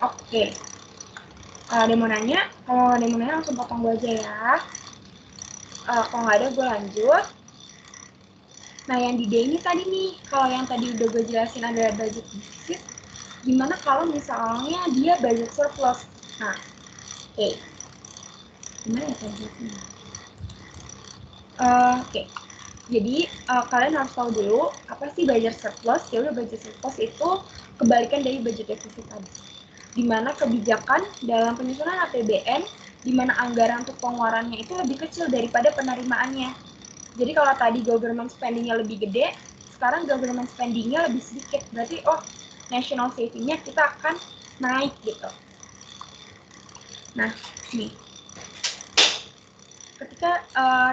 Oke. Ada yang mau nanya? Kalau ada yang mau nanya langsung potong gue aja ya. Kalau nggak ada gue lanjut. Nah, yang di D ini tadi nih, kalau yang tadi udah gue jelasin ada budget deficit, gimana kalau misalnya dia budget surplus? Nah, gimana ya budgetnya? Oke. Jadi kalian harus tahu dulu apa sih budget surplus. Ya udah, budget surplus itu kebalikan dari budget deficit tadi. Di mana kebijakan dalam penyusunan APBN, di mana anggaran untuk pengeluarannya itu lebih kecil daripada penerimaannya. Jadi kalau tadi government spending-nya lebih gede, sekarang government spending-nya lebih sedikit. Berarti national saving-nya kita akan naik gitu. Nah, nih. Ketika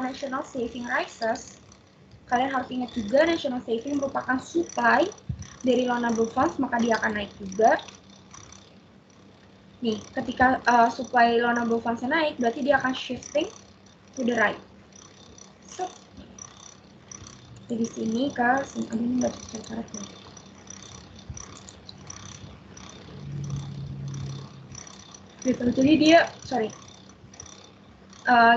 national saving rises, kalian harus ingat juga national saving merupakan supply dari loanable funds, maka dia akan naik juga. Nih, ketika supply loanable funds naik, berarti dia akan shifting to the right. So, dari sini ke sini, ini nggak bisa karet ya. Jadi dia,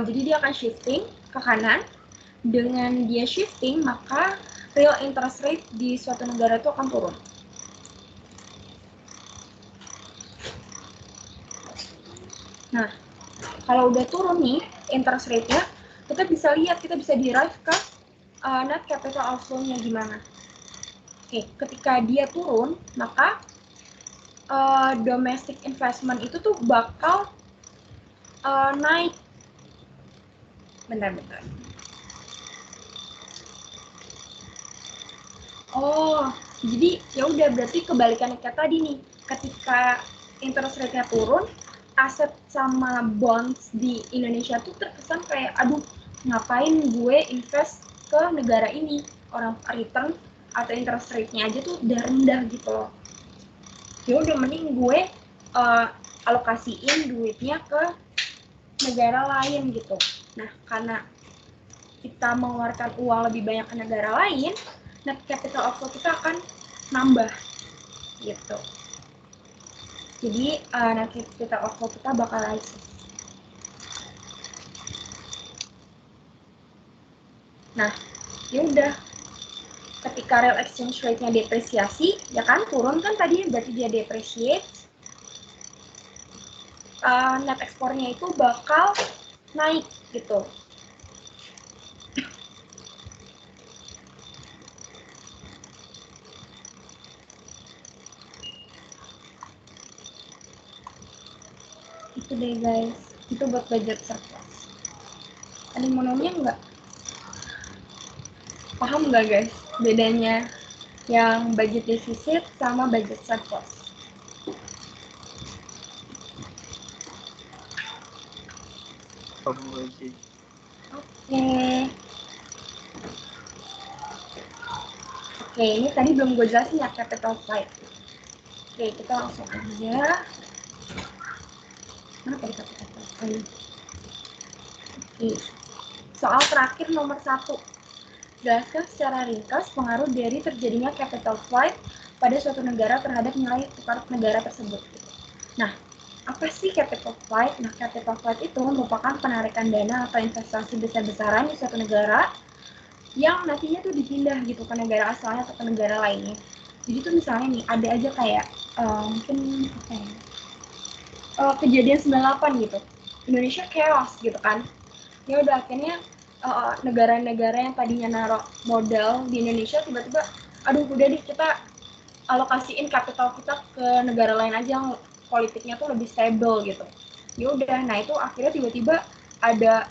jadi dia akan shifting ke kanan. Dengan dia shifting, maka real interest rate di suatu negara itu akan turun. Nah, kalau udah turun nih interest rate-nya, kita bisa lihat, kita bisa derive ke net capital outflow-nya gimana. Oke, ketika dia turun, maka domestic investment itu tuh bakal naik. Bentar. Oh, jadi ya udah, berarti kebalikannya kayak tadi nih. Ketika interest rate-nya turun, aset sama bonds di Indonesia tuh terkesan kayak, aduh, ngapain gue invest ke negara ini? Orang return atau interest rate-nya aja tuh udah rendah gitu loh. Ya udah, mending gue alokasiin duitnya ke negara lain gitu. Nah, karena kita mengeluarkan uang lebih banyak ke negara lain, net capital outflow kita akan nambah gitu. Jadi net capital outflow kita bakal naik. Nah, ya udah, ketika real exchange rate-nya depresiasi, ya kan, turun kan tadi, berarti dia depreciate, net ekspornya itu bakal naik gitu. Itu deh guys, itu buat budget surplus. Ada yang mau nanya nggak? Paham nggak guys bedanya yang budget deficit sama budget surplus? Oke. Oke, ini tadi belum gue jelasin ya capital flight. Oke, kita langsung aja. Mana tadi capital flight? Oke, soal terakhir nomor 1. Jelaskan secara ringkas pengaruh dari terjadinya capital flight pada suatu negara terhadap nilai tukar negara tersebut. Nah, apa sih capital flight? Nah, capital flight itu merupakan penarikan dana atau investasi besar-besaran di suatu negara yang nantinya tuh dipindah gitu ke negara asalnya atau ke negara lainnya. Jadi tuh misalnya nih ada aja kayak mungkin apa ya, kejadian 98 gitu, Indonesia chaos gitu kan. Ya udah akhirnya negara-negara yang tadinya naruh modal di Indonesia tiba-tiba, aduh udah deh kita alokasiin kapital kita ke negara lain aja yang politiknya tuh lebih stable gitu. Ya udah, nah itu akhirnya tiba-tiba ada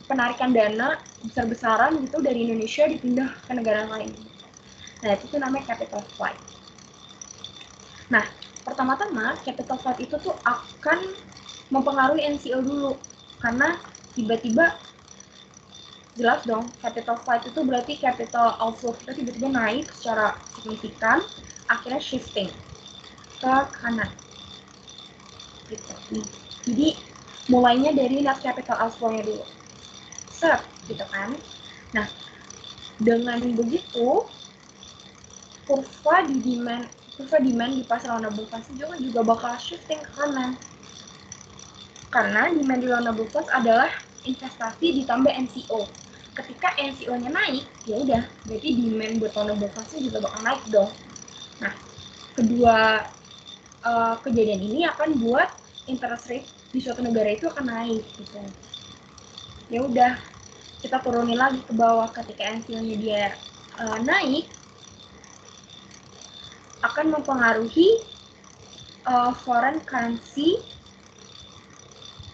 penarikan dana besar-besaran gitu dari Indonesia dipindah ke negara lain. Nah, itu tuh namanya capital flight. Nah, pertama-tama capital flight itu tuh akan mempengaruhi NCO dulu. Karena tiba-tiba jelas dong, capital flight itu berarti capital outflow kita tiba-tiba naik secara signifikan, akhirnya shifting ke kanan. Gitu. Jadi, mulainya dari net capital outflow-nya dulu. Gitu kan. Nah, dengan begitu kurva demand di pasar loanable funds juga bakal shifting ke kanan. Karena demand di loanable funds adalah investasi ditambah NCO. Ketika NCO-nya naik, ya udah, berarti demand buat loanable funds juga bakal naik dong. Nah, kedua kejadian ini akan buat interest rate di suatu negara itu akan naik gitu. Ya udah, kita turunin lagi ke bawah. Ketika NCO-nya dia naik, akan mempengaruhi foreign currency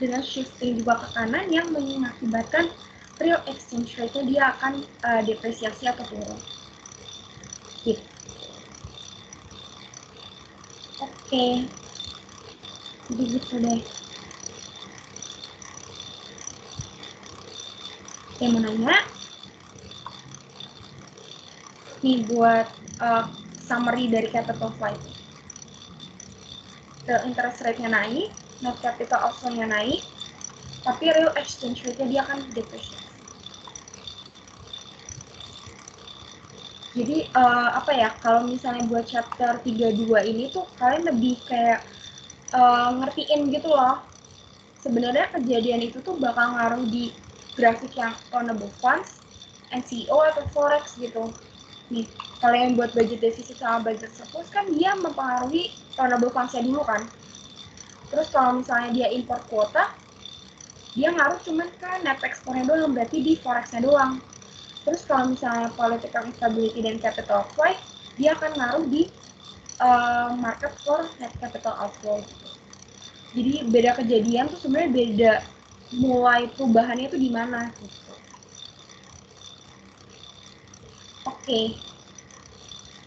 dengan shifting juga ke kanan yang mengakibatkan real exchange rate-nya dia akan depresiasi atau turun. Gitu. Oke. Jadi gitu deh. Yang mau nanya? Nih buat summary dari capital flight. Real interest rate-nya naik, net capital outflow-nya naik, tapi real exchange rate-nya dia akan depresiasi. Jadi apa ya, kalau misalnya buat chapter 32 ini tuh kalian lebih kayak ngertiin gitu loh. Sebenarnya kejadian itu tuh bakal ngaruh di grafik yang loanable funds, NCO atau forex gitu. Nih, kalau yang buat budget deficit sama budget surplus kan dia mempengaruhi loanable funds-nya dulu kan. Terus kalau misalnya dia import kuota, dia ngaruh cuman ke net exportnya doang, berarti di forex-nya doang. Terus kalau misalnya political instability dan capital flight, dia akan ngaruh di market for net capital outflow. Jadi beda kejadian tuh sebenarnya beda mulai perubahannya itu di mana gitu. Oke.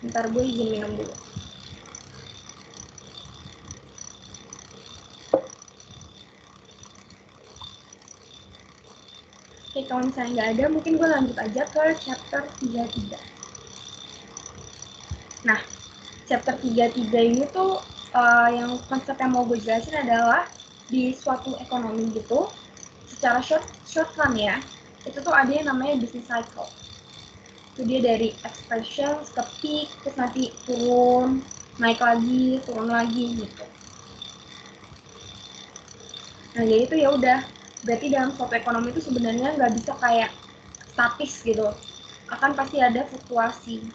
Ntar gue izin minum dulu. Oke, kalau misalnya nggak ada, mungkin gue lanjut aja ke chapter 33. Nah, chapter 33 ini tuh yang konsep yang mau gue jelasin adalah di suatu ekonomi gitu, secara short run ya, itu tuh ada yang namanya business cycle. Itu dia dari expansion ke peak, terus nanti turun, naik lagi, turun lagi gitu. Nah jadi itu ya udah, berarti dalam suatu ekonomi itu sebenarnya nggak bisa kayak statis gitu, akan pasti ada fluktuasi.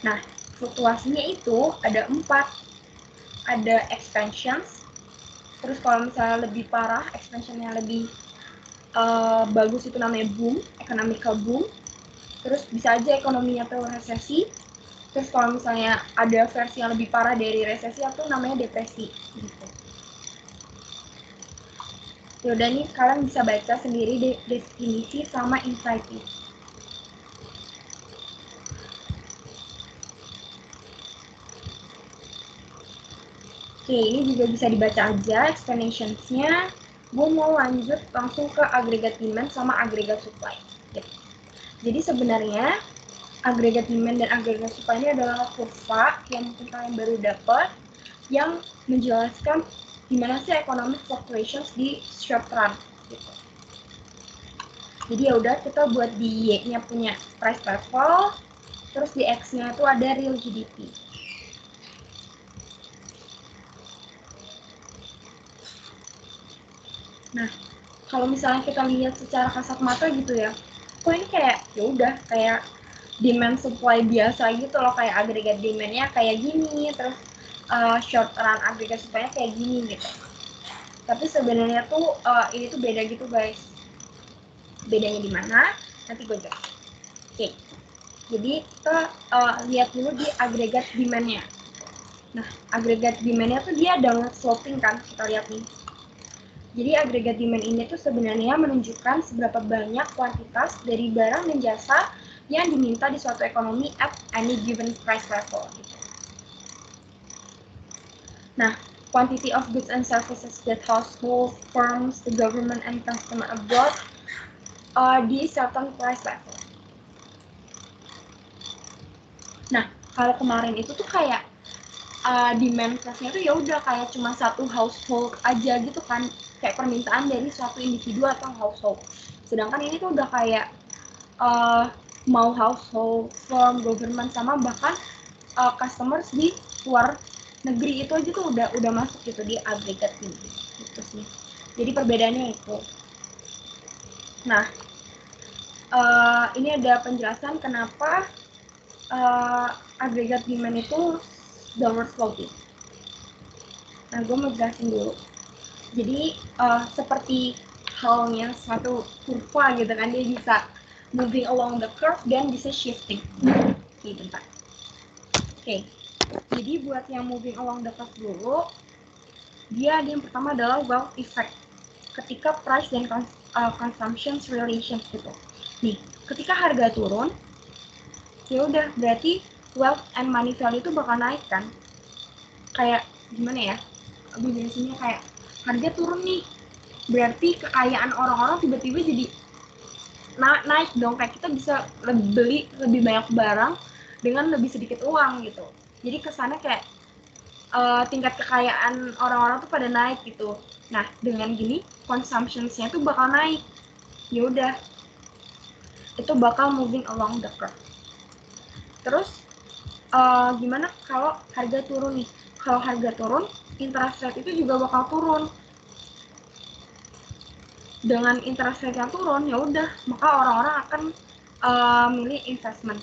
Nah fluktuasinya itu ada 4, ada expansions, terus kalau misalnya lebih parah, expansionnya lebih bagus itu namanya boom, economical boom, terus bisa aja ekonominya tuh resesi. Terus kalau misalnya ada versi yang lebih parah dari resesi itu namanya depresi gitu. Yaudah nih kalian bisa baca sendiri definisi sama insight-nya. Oke, ini juga bisa dibaca aja explanations-nya. Gue mau lanjut langsung ke agregat demand sama agregat supply. Jadi sebenarnya agregat demand dan agregat supply ini adalah kurva yang mungkin kalian baru dapat yang menjelaskan gimana sih economic fluctuations di short run gitu. Jadi ya udah, kita buat di Y-nya punya price level, terus di X-nya itu ada real GDP. Nah, kalau misalnya kita lihat secara kasat mata gitu ya, kok ini kayak ya udah kayak demand supply biasa gitu loh, kayak agregat demand-nya kayak gini, terus short run agregat supply-nya kayak gini gitu. Tapi sebenarnya tuh ini tuh beda gitu guys. Bedanya di mana? Nanti gue jelasin. Oke. Jadi kita lihat dulu di agregat demand-nya. Nah, agregat demand-nya tuh dia downward sloping kan, kita lihat nih. Jadi agregat demand ini tuh sebenarnya menunjukkan seberapa banyak kuantitas dari barang dan jasa yang diminta di suatu ekonomi at any given price level. Nah, quantity of goods and services that household, firms, the government, and customer abroad di certain price level. Nah, kalau kemarin itu tuh kayak demand price-nya tuh ya udah kayak cuma satu household aja gitu kan, kayak permintaan dari suatu individu atau household. Sedangkan ini tuh udah kayak mau household, firm, government, sama bahkan customers di luar negeri itu aja tuh udah masuk gitu di agregat ini gitu sih. Jadi perbedaannya itu. Nah, ini ada penjelasan kenapa agregat demand itu downward sloping. Nah, gue mau jelasin dulu. Jadi seperti halnya suatu kurva gitu kan, dia bisa moving along the curve dan bisa shifting. Oke, bentar. Oke, jadi buat yang moving along the curve dulu, dia yang pertama adalah wealth effect. Ketika price dan consumption relations gitu. Nih, ketika harga turun, ya udah berarti wealth and money value itu bakal naik kan. Kayak gimana ya? Gue jelasinnya kayak harga turun nih, berarti kekayaan orang-orang tiba-tiba jadi naik dong, kayak kita bisa beli lebih banyak barang dengan lebih sedikit uang gitu. Jadi kesannya kayak tingkat kekayaan orang-orang tuh pada naik gitu. Nah, dengan gini consumption-nya tuh bakal naik. Ya udah, itu bakal moving along the curve. Terus gimana kalau harga turun nih? Kalau harga turun, interest rate itu juga bakal turun. Dengan interest rate yang turun, ya udah, maka orang-orang akan milih investment.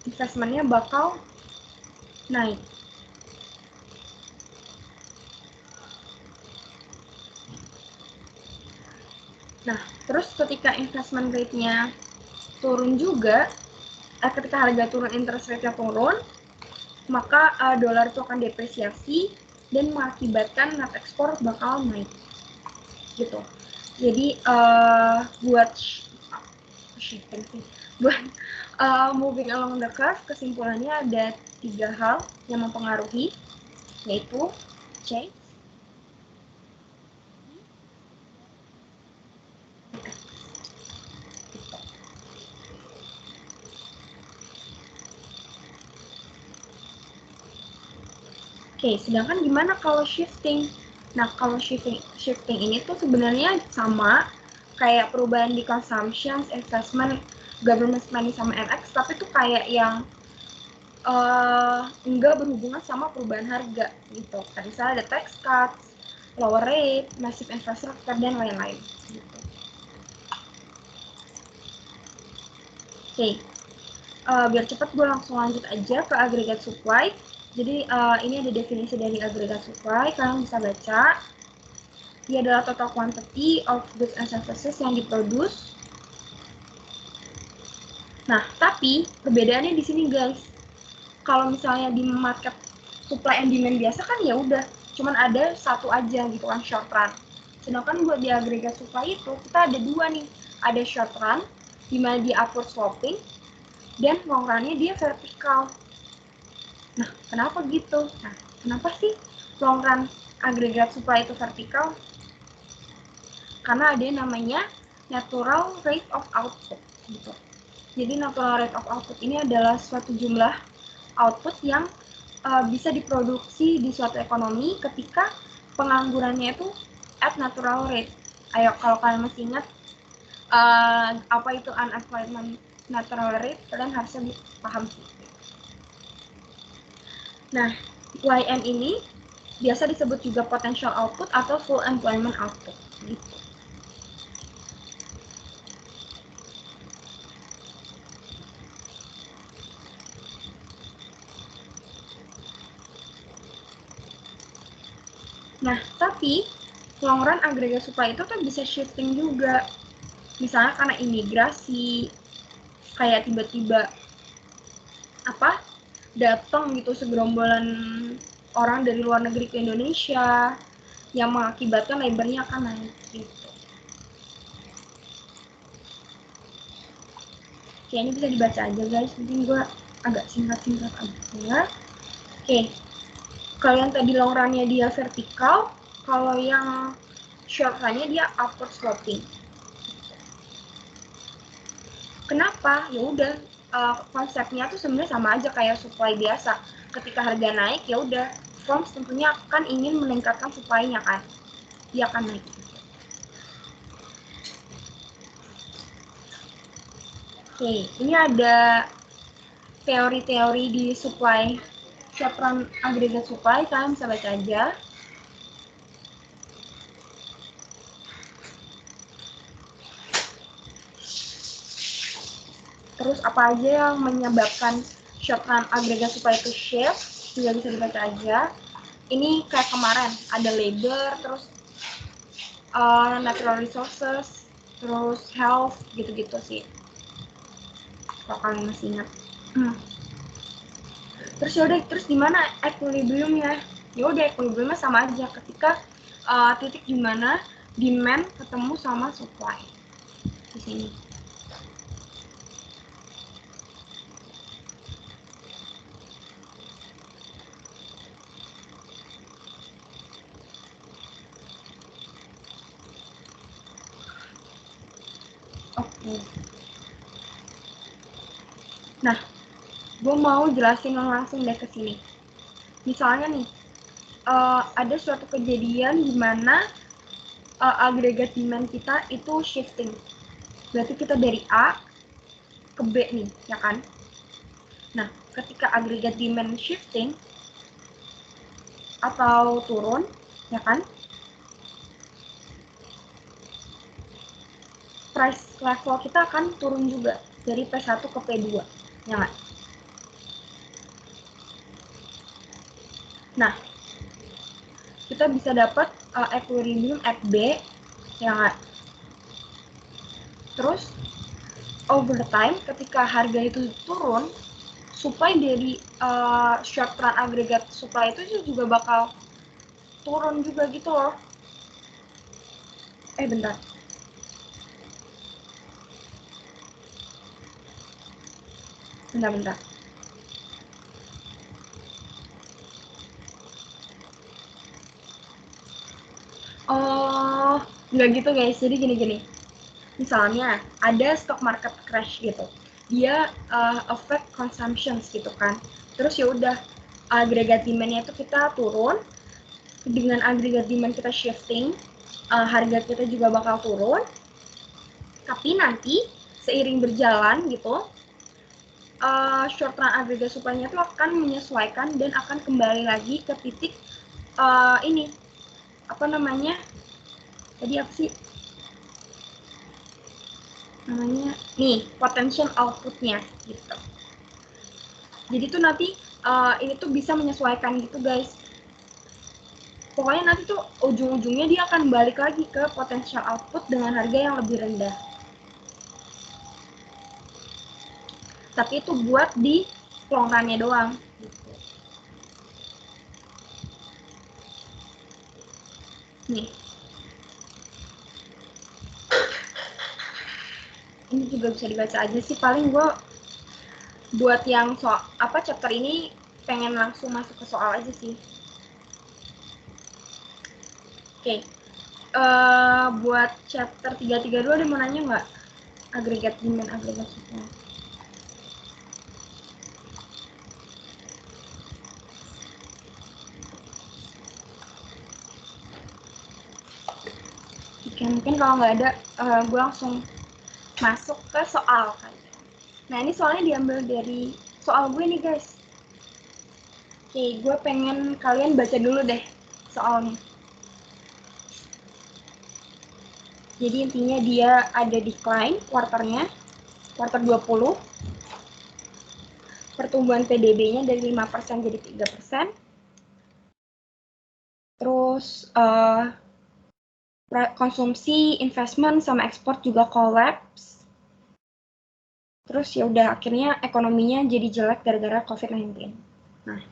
Investmentnya bakal naik. Nah, terus ketika investment rate-nya turun juga, ketika harga turun, interest rate-nya turun, maka dolar itu akan depresiasi dan mengakibatkan net ekspor bakal naik. Gitu. Jadi buat shifting sih, buat moving along the curve, kesimpulannya ada 3 hal yang mempengaruhi, yaitu C, Oke, sedangkan gimana kalau shifting? Nah, kalau shifting ini tuh sebenarnya sama kayak perubahan di consumption, investment, government spending sama MX, tapi tuh kayak yang enggak berhubungan sama perubahan harga gitu. Misalnya ada tax cuts, lower rate, massive infrastructure, dan lain-lain. Gitu. Oke, biar cepat gue langsung lanjut aja ke agregat supply. Jadi ini ada definisi dari agregat supply, kalian bisa baca. Dia adalah total quantity of goods and services yang diproduce. Nah, tapi perbedaannya di sini guys. Kalau misalnya di market supply and demand biasa kan ya udah, cuman ada satu aja gitu kan, short run. Sedangkan buat di agregat supply itu kita ada dua nih, ada short run di mana dia upward sloping dan long run-nya dia vertikal. Nah, kenapa gitu? Nah, kenapa sih long run aggregate supply itu vertikal? Karena ada yang namanya natural rate of output gitu. Jadi natural rate of output ini adalah suatu jumlah output yang bisa diproduksi di suatu ekonomi ketika penganggurannya itu at natural rate. Ayo, kalau kalian masih ingat apa itu unemployment natural rate, kalian harusnya paham sih. Nah, YN ini biasa disebut juga potential output atau full employment output gitu. Nah, tapi long run aggregate supply itu kan bisa shifting juga. Misalnya karena imigrasi, kayak tiba-tiba datang gitu segerombolan orang dari luar negeri ke Indonesia yang mengakibatkan labornya akan naik gitu. Kayaknya bisa dibaca aja guys, mungkin gue agak singkat-singkat aja. Oke, kalau yang tadi long run-nya dia vertikal, kalau yang short run-nya dia upward sloping. Kenapa? Ya udah, konsepnya tuh sebenarnya sama aja kayak supply biasa. Ketika harga naik, ya udah, firms tentunya akan ingin meningkatkan supply-nya kan, dia akan naik. Oke, ini ada teori-teori di supply short run aggregate supply, kalian bisa baca aja. Terus apa aja yang menyebabkan short run aggregate supply itu shift, juga bisa dibaca aja. Ini kayak kemarin, ada labor, terus natural resources, terus health, gitu-gitu sih. Kalau kalian masih ingat. Terus yaudah, terus gimana equilibriumnya? Ya udah, equilibriumnya sama aja ketika titik dimana demand ketemu sama supply di sini. Oke. Nah, gue mau jelasin langsung deh ke sini. Misalnya nih, ada suatu kejadian di mana agregat demand kita itu shifting. Berarti kita dari A ke B nih, ya kan? Nah, ketika agregat demand shifting atau turun, ya kan? Price level kita akan turun juga dari P1 ke P2, ya nggak? Nah, kita bisa dapat equilibrium at B, ya nggak? Terus, over time, ketika harga itu turun, supply dari short run aggregate supply itu juga bakal turun juga gitu loh. Bentar. Bentar. Oh, nggak gitu guys. Jadi gini. Misalnya ada stock market crash gitu. Dia affect consumptions gitu kan. Terus ya udah agregat demand-nya itu kita turun. Dengan agregat demand kita shifting, harga kita juga bakal turun. Tapi nanti seiring berjalan gitu, short run aggregate supply-nya itu akan menyesuaikan dan akan kembali lagi ke titik ini apa namanya tadi apa sih namanya nih potential output-nya gitu. Jadi tuh nanti ini tuh bisa menyesuaikan gitu guys. Pokoknya nanti tuh ujung-ujungnya dia akan balik lagi ke potential output dengan harga yang lebih rendah. Tapi itu buat di long run-nya doang. Gitu. Nih. Ini juga bisa dibaca aja sih, paling gue buat yang chapter ini pengen langsung masuk ke soal aja sih. Oke. Buat chapter 332 ada mau nanya nggak? Agregat demand, agregat supply. Oke, mungkin kalau nggak ada, gue langsung masuk ke soal kan. Nah, ini soalnya diambil dari soal gue nih, guys. Oke, gue pengen kalian baca dulu deh soalnya. Jadi intinya dia ada decline kuarternya, kuarter 20. Pertumbuhan PDB-nya dari 5% jadi 3%. Terus konsumsi, investment, sama ekspor juga collapse. Terus ya udah akhirnya ekonominya jadi jelek gara-gara COVID-19. Nah,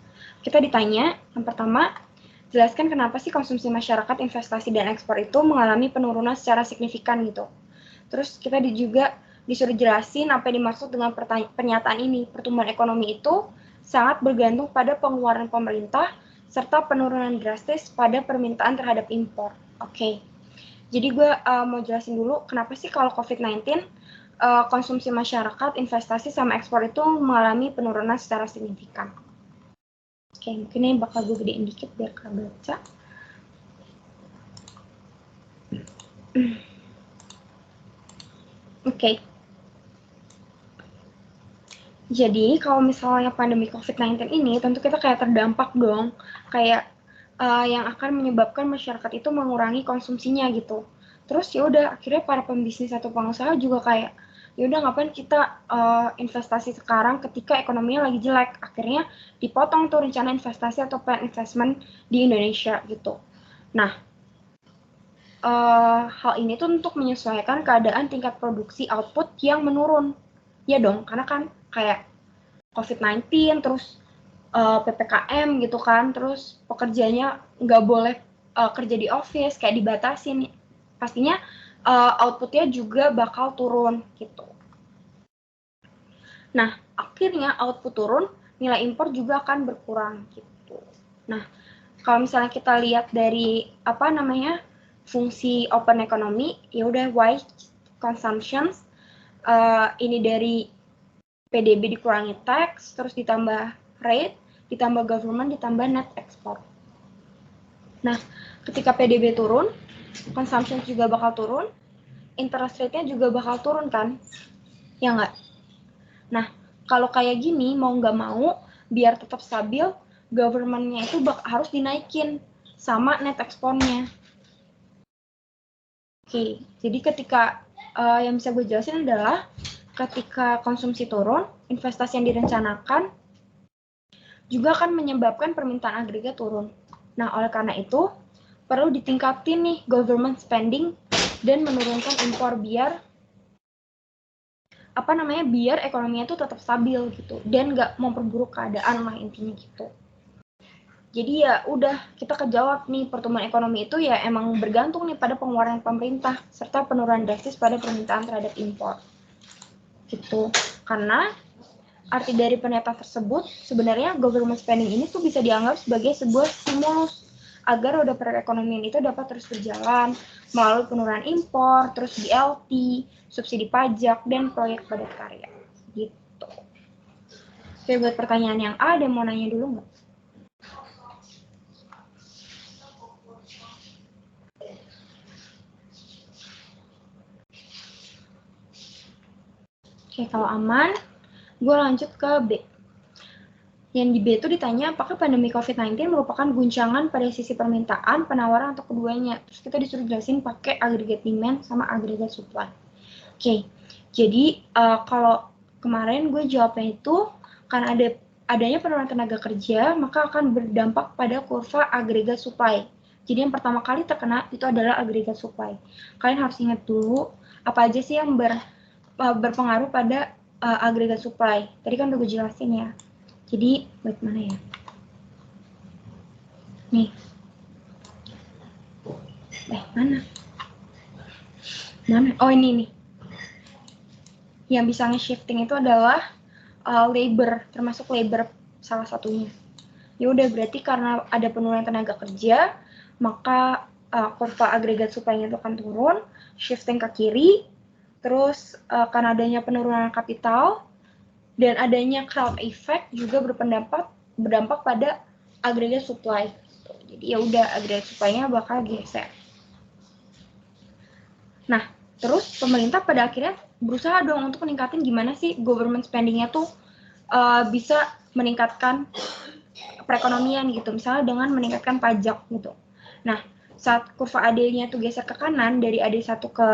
kita ditanya yang pertama, jelaskan kenapa sih konsumsi masyarakat, investasi, dan ekspor itu mengalami penurunan secara signifikan gitu. Terus kita juga disuruh jelasin apa yang dimaksud dengan pernyataan ini. Pertumbuhan ekonomi itu sangat bergantung pada pengeluaran pemerintah serta penurunan drastis pada permintaan terhadap impor. Oke. Jadi gue mau jelasin dulu kenapa sih kalau COVID-19 konsumsi masyarakat, investasi, sama ekspor itu mengalami penurunan secara signifikan. Oke, mungkin ini bakal gue gedein dikit biar kalian baca. Oke. Jadi kalau misalnya pandemi COVID-19 ini, tentu kita kayak terdampak dong, kayak yang akan menyebabkan masyarakat itu mengurangi konsumsinya gitu. Terus ya udah akhirnya para pembisnis atau pengusaha juga kayak ya udah ngapain kita investasi sekarang ketika ekonominya lagi jelek, akhirnya dipotong tuh rencana investasi atau plan investment di Indonesia gitu. Nah, hal ini tuh untuk menyesuaikan keadaan tingkat produksi output yang menurun. Ya dong, karena kan kayak COVID-19 terus PPKM gitu kan, terus pekerjanya nggak boleh kerja di office, kayak dibatasin, pastinya outputnya juga bakal turun gitu. Nah, akhirnya output turun, nilai impor juga akan berkurang gitu. Nah, kalau misalnya kita lihat dari apa namanya fungsi open economy, ya udah why consumptions ini dari PDB dikurangi tax, terus ditambah rate, ditambah government, ditambah net export. Nah, ketika PDB turun, consumption juga bakal turun, interest rate-nya juga bakal turun kan? Ya nggak? Nah, kalau kayak gini, mau nggak mau, biar tetap stabil, government-nya itu harus dinaikin sama net export-nya. Oke, jadi ketika yang bisa gue jelasin adalah ketika konsumsi turun, investasi yang direncanakan juga akan menyebabkan permintaan agregat turun. Nah, oleh karena itu, perlu ditingkatin nih government spending dan menurunkan impor biar biar ekonominya itu tetap stabil gitu dan nggak memperburuk keadaan lah intinya gitu. Jadi ya udah kita kejawab nih, pertumbuhan ekonomi itu ya emang bergantung nih pada pengeluaran pemerintah serta penurunan drastis pada permintaan terhadap impor gitu. Karena arti dari pernyataan tersebut sebenarnya government spending ini tuh bisa dianggap sebagai sebuah stimulus agar roda perekonomian itu dapat terus berjalan melalui penurunan impor, terus BLT, subsidi pajak, dan proyek padat karya. Gitu. Oke, buat pertanyaan yang A, ada mau nanya dulu nggak? Oke, kalau aman, gue lanjut ke B. Yang di B itu ditanya apakah pandemi COVID-19 merupakan guncangan pada sisi permintaan, penawaran, atau keduanya. Terus kita disuruh jelasin pakai agregat demand sama agregat supply. Oke, jadi kalau kemarin gue jawabnya itu karena adanya penurunan tenaga kerja, maka akan berdampak pada kurva agregat supply. Jadi yang pertama kali terkena itu adalah agregat supply. Kalian harus ingat dulu apa aja sih yang berpengaruh pada agregat supply. Tadi kan udah gue jelasin ya. Jadi, buat mana ya? Nih. Mana? Mana? Oh, ini nih. Yang bisa nge-shifting itu adalah labor, termasuk labor salah satunya. Ya udah, berarti karena ada penurunan tenaga kerja, maka kurva agregat supply-nya itu akan turun, shifting ke kiri, terus karena adanya penurunan kapital dan adanya crowd effect juga berdampak pada agregat supply. Jadi ya udah, agregat supply-nya bakal geser. Nah, terus pemerintah pada akhirnya berusaha dong untuk meningkatin gimana sih government spending-nya tuh bisa meningkatkan perekonomian gitu, misalnya dengan meningkatkan pajak gitu. Nah, saat kurva AD-nya tuh geser ke kanan dari AD1 ke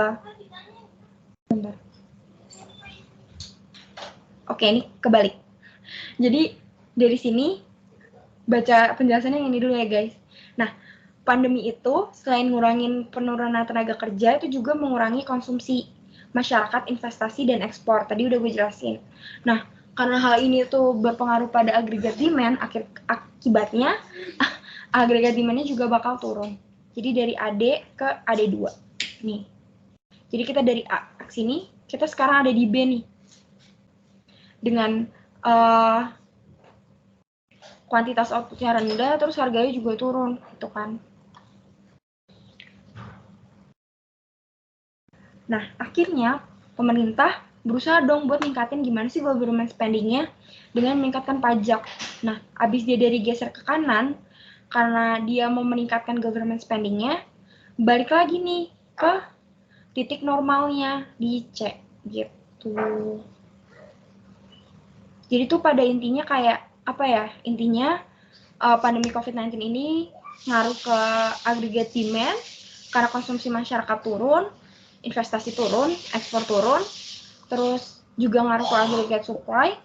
bentar. Oke, ini kebalik. Jadi dari sini baca penjelasannya yang ini dulu ya guys. Nah, pandemi itu selain ngurangin penurunan tenaga kerja, itu juga mengurangi konsumsi masyarakat, investasi, dan ekspor. Tadi udah gue jelasin. Nah, karena hal ini tuh berpengaruh pada agregat demand, akibatnya agregat demand-nya juga bakal turun. Jadi dari AD ke AD2. Nih. Jadi kita dari A ke sini, kita sekarang ada di B nih. Dengan kuantitas outputnya rendah, terus harganya juga turun, gitu kan. Nah, akhirnya pemerintah berusaha dong buat ningkatin gimana sih government spending-nya dengan meningkatkan pajak. Nah, abis dia dari geser ke kanan, karena dia mau meningkatkan government spending-nya, balik lagi nih ke titik normalnya di C, gitu. Jadi tuh pada intinya kayak, apa ya, intinya pandemi COVID-19 ini ngaruh ke agregat demand, karena konsumsi masyarakat turun, investasi turun, ekspor turun, terus juga ngaruh ke agregat supply,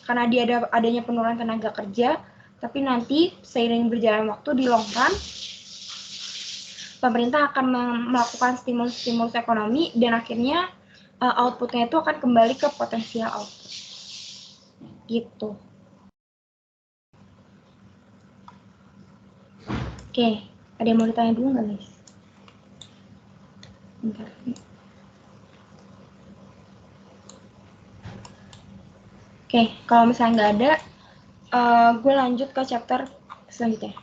karena dia adanya penurunan tenaga kerja, tapi nanti seiring berjalan waktu di long run, pemerintah akan melakukan stimulus ekonomi dan akhirnya outputnya itu akan kembali ke potensial output. Gitu. Oke, ada yang mau ditanya dulu nggak guys? Bentar. Oke, kalau misalnya nggak ada, gue lanjut ke chapter selanjutnya.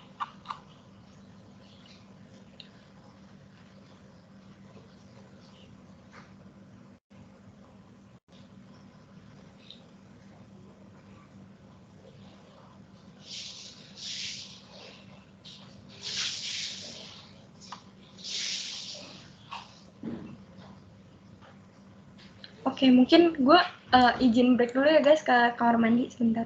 Oke, mungkin gue izin break dulu ya guys ke kamar mandi sebentar.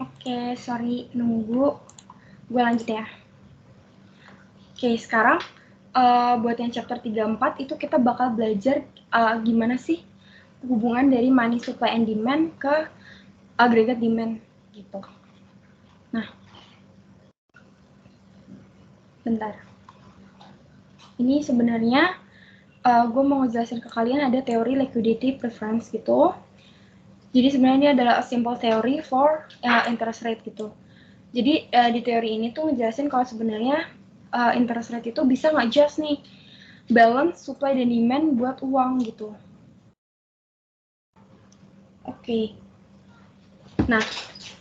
Oke, sorry nunggu. Gue lanjut ya. Oke, sekarang buat yang chapter 34 itu kita bakal belajar gimana sih hubungan dari money supply and demand ke aggregate demand gitu. Nah, bentar. Ini sebenarnya gue mau ngejelasin ke kalian ada teori liquidity preference gitu. Jadi sebenarnya ini adalah a simple theory for interest rate gitu. Jadi di teori ini tuh ngejelasin kalau sebenarnya interest rate itu bisa nge-adjust nih balance supply dan demand buat uang gitu. Oke. Nah,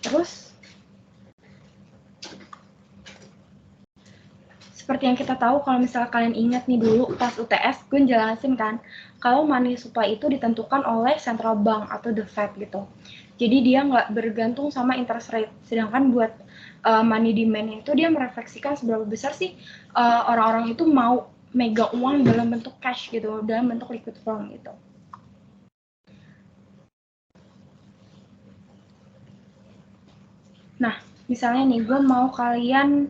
terus seperti yang kita tahu, kalau misalnya kalian ingat nih dulu pas UTS, gue jelasin kan, kalau money supply itu ditentukan oleh central bank atau the Fed gitu. Jadi dia nggak bergantung sama interest rate. Sedangkan buat money demand itu dia merefleksikan seberapa besar sih orang-orang itu mau megang uang dalam bentuk cash gitu, dalam bentuk liquid form gitu. Nah, misalnya nih, gue mau kalian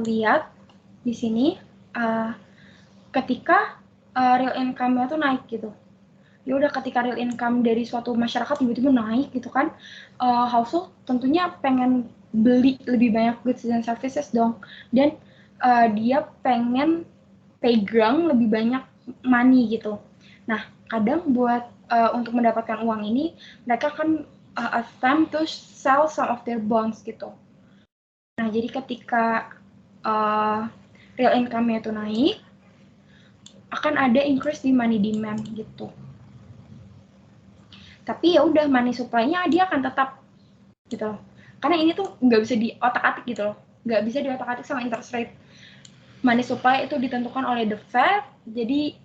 lihat di sini ketika real income-nya tuh naik gitu. Ya udah, ketika real income dari suatu masyarakat tiba-tiba naik gitu kan, household tentunya pengen beli lebih banyak goods dan services dong, dan dia pengen pegang lebih banyak money gitu. Nah, kadang buat untuk mendapatkan uang ini, mereka kan attempt to sell some of their bonds gitu. Nah, jadi ketika real income-nya itu naik, akan ada increase di money demand gitu. Tapi ya udah, money supply-nya dia akan tetap gitu loh. Karena ini tuh nggak bisa di otak-atik gitu loh. Nggak bisa di otak-atik sama interest rate. Money supply itu ditentukan oleh the Fed, jadi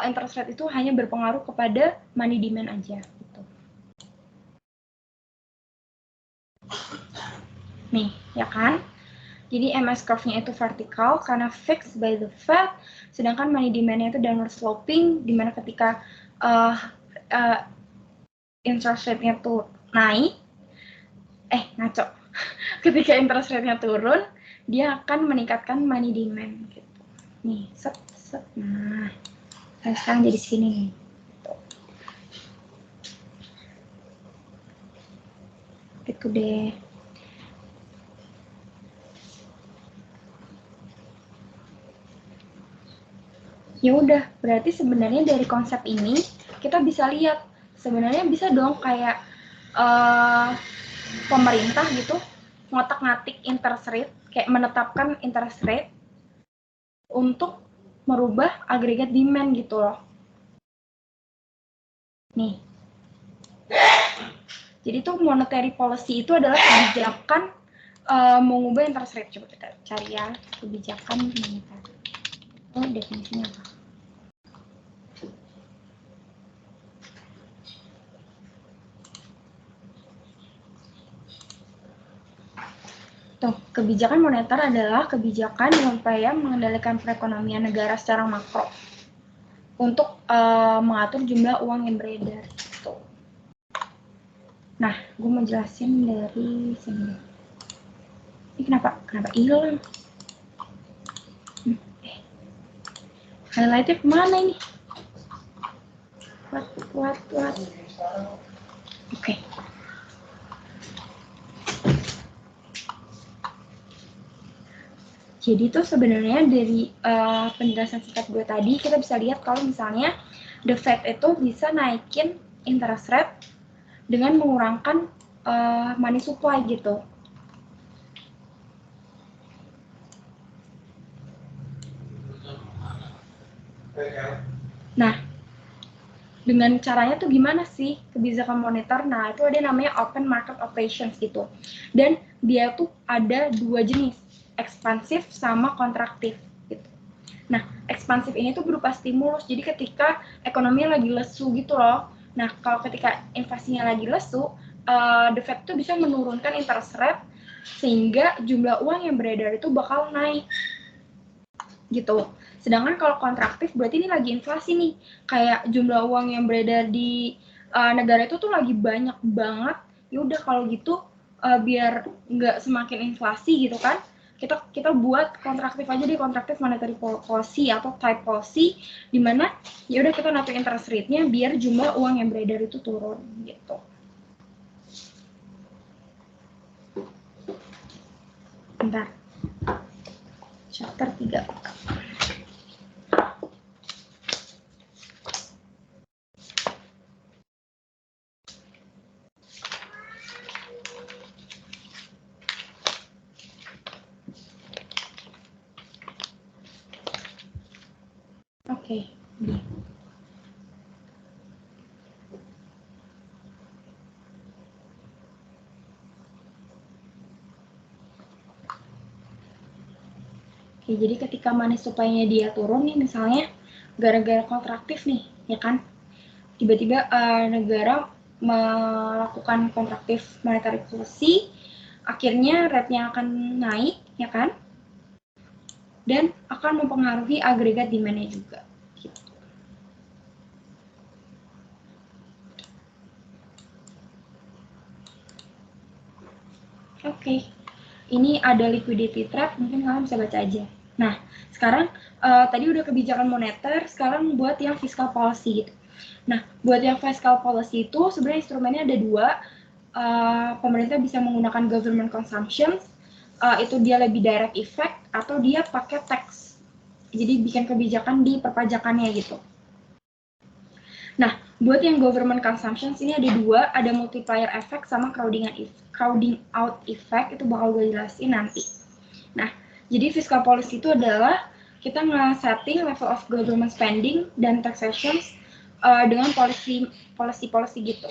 interest rate itu hanya berpengaruh kepada money demand aja gitu. Nih, ya kan? Jadi MS curve-nya itu vertikal karena fixed by the Fed, sedangkan money demand-nya itu downward sloping, dimana ketika interest rate-nya tuh naik, ngaco. Ketika interest rate-nya turun, dia akan meningkatkan money demand gitu. Nih, set. Nah, sekarang jadi sini nih. Gitu deh. Ya udah, berarti sebenarnya dari konsep ini kita bisa lihat sebenarnya bisa dong kayak pemerintah gitu ngotak-ngatik interest rate, kayak menetapkan interest rate untuk merubah agregat demand gitu loh. Nih. Jadi tuh monetary policy itu adalah kebijakan mengubah interest rate. Coba kita cari ya, kebijakan moneter. Oh, definisinya apa? Tuh, kebijakan moneter adalah kebijakan yang upaya mengendalikan perekonomian negara secara makro untuk mengatur jumlah uang yang beredar. Gitu. Nah, gue mau jelasin dari sini. Ini kenapa hilang? Highlightnya kemana ini? What? Oke. Jadi tuh sebenarnya dari penjelasan singkat gue tadi, kita bisa lihat kalau misalnya the Fed itu bisa naikin interest rate dengan mengurangkan money supply gitu. Nah, dengan caranya tuh gimana sih kebijakan moneter? Nah, itu ada namanya open market operations gitu. Dan dia tuh ada dua jenis, ekspansif sama kontraktif gitu. Nah, ekspansif ini tuh berupa stimulus. Jadi ketika ekonominya lagi lesu gitu loh. Nah, kalau ketika inflasinya lagi lesu, the Fed tuh bisa menurunkan interest rate sehingga jumlah uang yang beredar itu bakal naik gitu. Sedangkan kalau kontraktif berarti ini lagi inflasi nih, kayak jumlah uang yang beredar di negara itu tuh lagi banyak banget. Ya udah, kalau gitu biar nggak semakin inflasi gitu kan, kita buat kontraktif aja deh, kontraktif monetary policy atau tight policy, dimana ya udah kita naik interest rate-nya biar jumlah uang yang beredar itu turun gitu. Bentar, chapter 3. Oke. Ya, jadi ketika money supply-nya dia turun nih, misalnya gara-gara kontraktif nih, ya kan, tiba-tiba negara melakukan kontraktif monetary policy, akhirnya rate-nya akan naik, ya kan, dan akan mempengaruhi agregat demand-nya juga. Gitu. Oke, ini ada liquidity trap, mungkin kalian bisa baca aja. Nah, sekarang tadi udah kebijakan moneter, sekarang buat yang fiscal policy gitu. Nah, buat yang fiscal policy itu sebenarnya instrumennya ada dua. Pemerintah bisa menggunakan government consumption, itu dia lebih direct effect, atau dia pakai tax. Jadi bikin kebijakan di perpajakannya gitu. Nah, buat yang government consumption ini ada dua, ada multiplier effect sama crowding out effect, itu bakal gue jelasin nanti. Nah, jadi fiscal policy itu adalah kita nge-setting level of government spending dan taxation dengan policy gitu.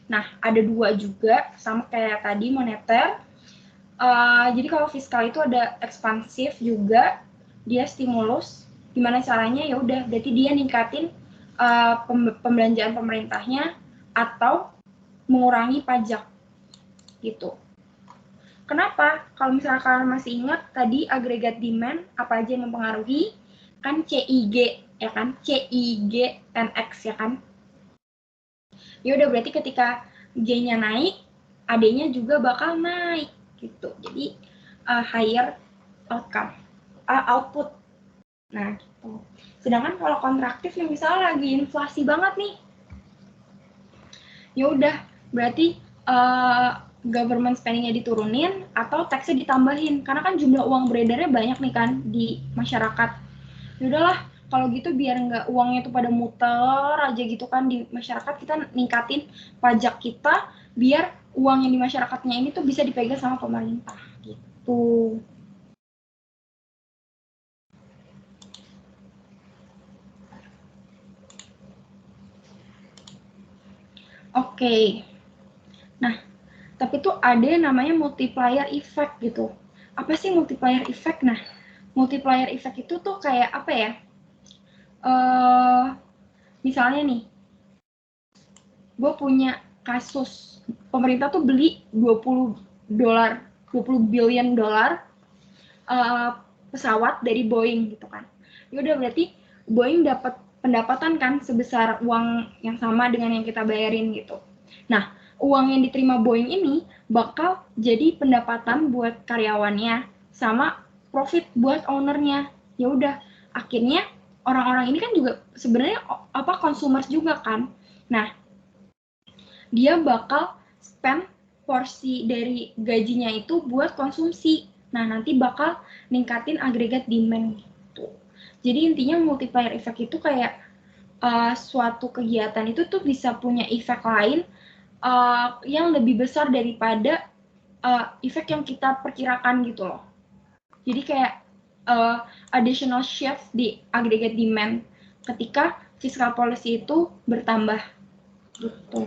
Nah, ada dua juga, sama kayak tadi moneter. Jadi kalau fiskal itu ada ekspansif juga, dia stimulus. Gimana caranya? Ya udah, berarti dia ningkatin pembelanjaan pemerintahnya atau mengurangi pajak gitu. Kenapa? Kalau misalnya kalian masih ingat tadi agregat demand apa aja yang mempengaruhi? Kan CIG ya kan? CIG 10X ya kan? Ya udah, berarti ketika G-nya naik, AD-nya juga bakal naik gitu. Jadi higher output. Nah, gitu. Sedangkan kalau kontraktif yang misalnya lagi inflasi banget nih, ya udah, berarti government spending-nya diturunin atau tax-nya ditambahin, karena kan jumlah uang beredarnya banyak nih kan di masyarakat. Ya udahlah, kalau gitu biar nggak uangnya itu pada muter aja gitu kan di masyarakat, kita ningkatin pajak kita biar uang yang di masyarakatnya ini tuh bisa dipegang sama pemerintah gitu. Oke. Nah, tapi tuh ada yang namanya multiplier effect gitu. Apa sih multiplier effect? Nah, multiplier effect itu tuh kayak apa ya? Misalnya nih, gue punya kasus pemerintah tuh beli 20 billion dolar pesawat dari Boeing gitu kan. Ya udah, berarti Boeing dapat pendapatan kan sebesar uang yang sama dengan yang kita bayarin gitu. Nah, uang yang diterima Boeing ini bakal jadi pendapatan buat karyawannya sama profit buat ownernya. Ya udah, akhirnya orang-orang ini kan juga sebenarnya consumers juga kan. Nah, dia bakal spend porsi dari gajinya itu buat konsumsi. Nah, nanti bakal ningkatin agregat demand gitu. Jadi intinya multiplier effect itu kayak suatu kegiatan itu tuh bisa punya efek lain yang lebih besar daripada efek yang kita perkirakan gitu loh. Jadi kayak additional shift di aggregate demand ketika fiscal policy itu bertambah gitu.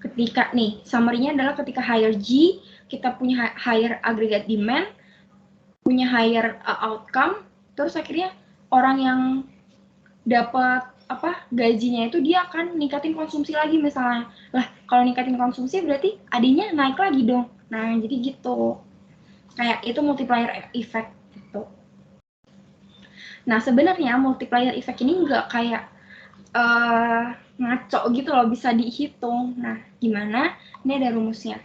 Ketika nih, summary-nya adalah ketika higher G, kita punya higher aggregate demand, punya higher outcome, terus akhirnya orang yang dapat gajinya itu dia akan ningkatin konsumsi lagi misalnya. Lah, kalau ningkatin konsumsi berarti adanya naik lagi dong. Nah, jadi gitu. Kayak itu multiplier effect gitu. Nah, sebenarnya multiplier effect ini nggak kayak ngaco gitu loh, bisa dihitung. Nah, gimana? Ini ada rumusnya.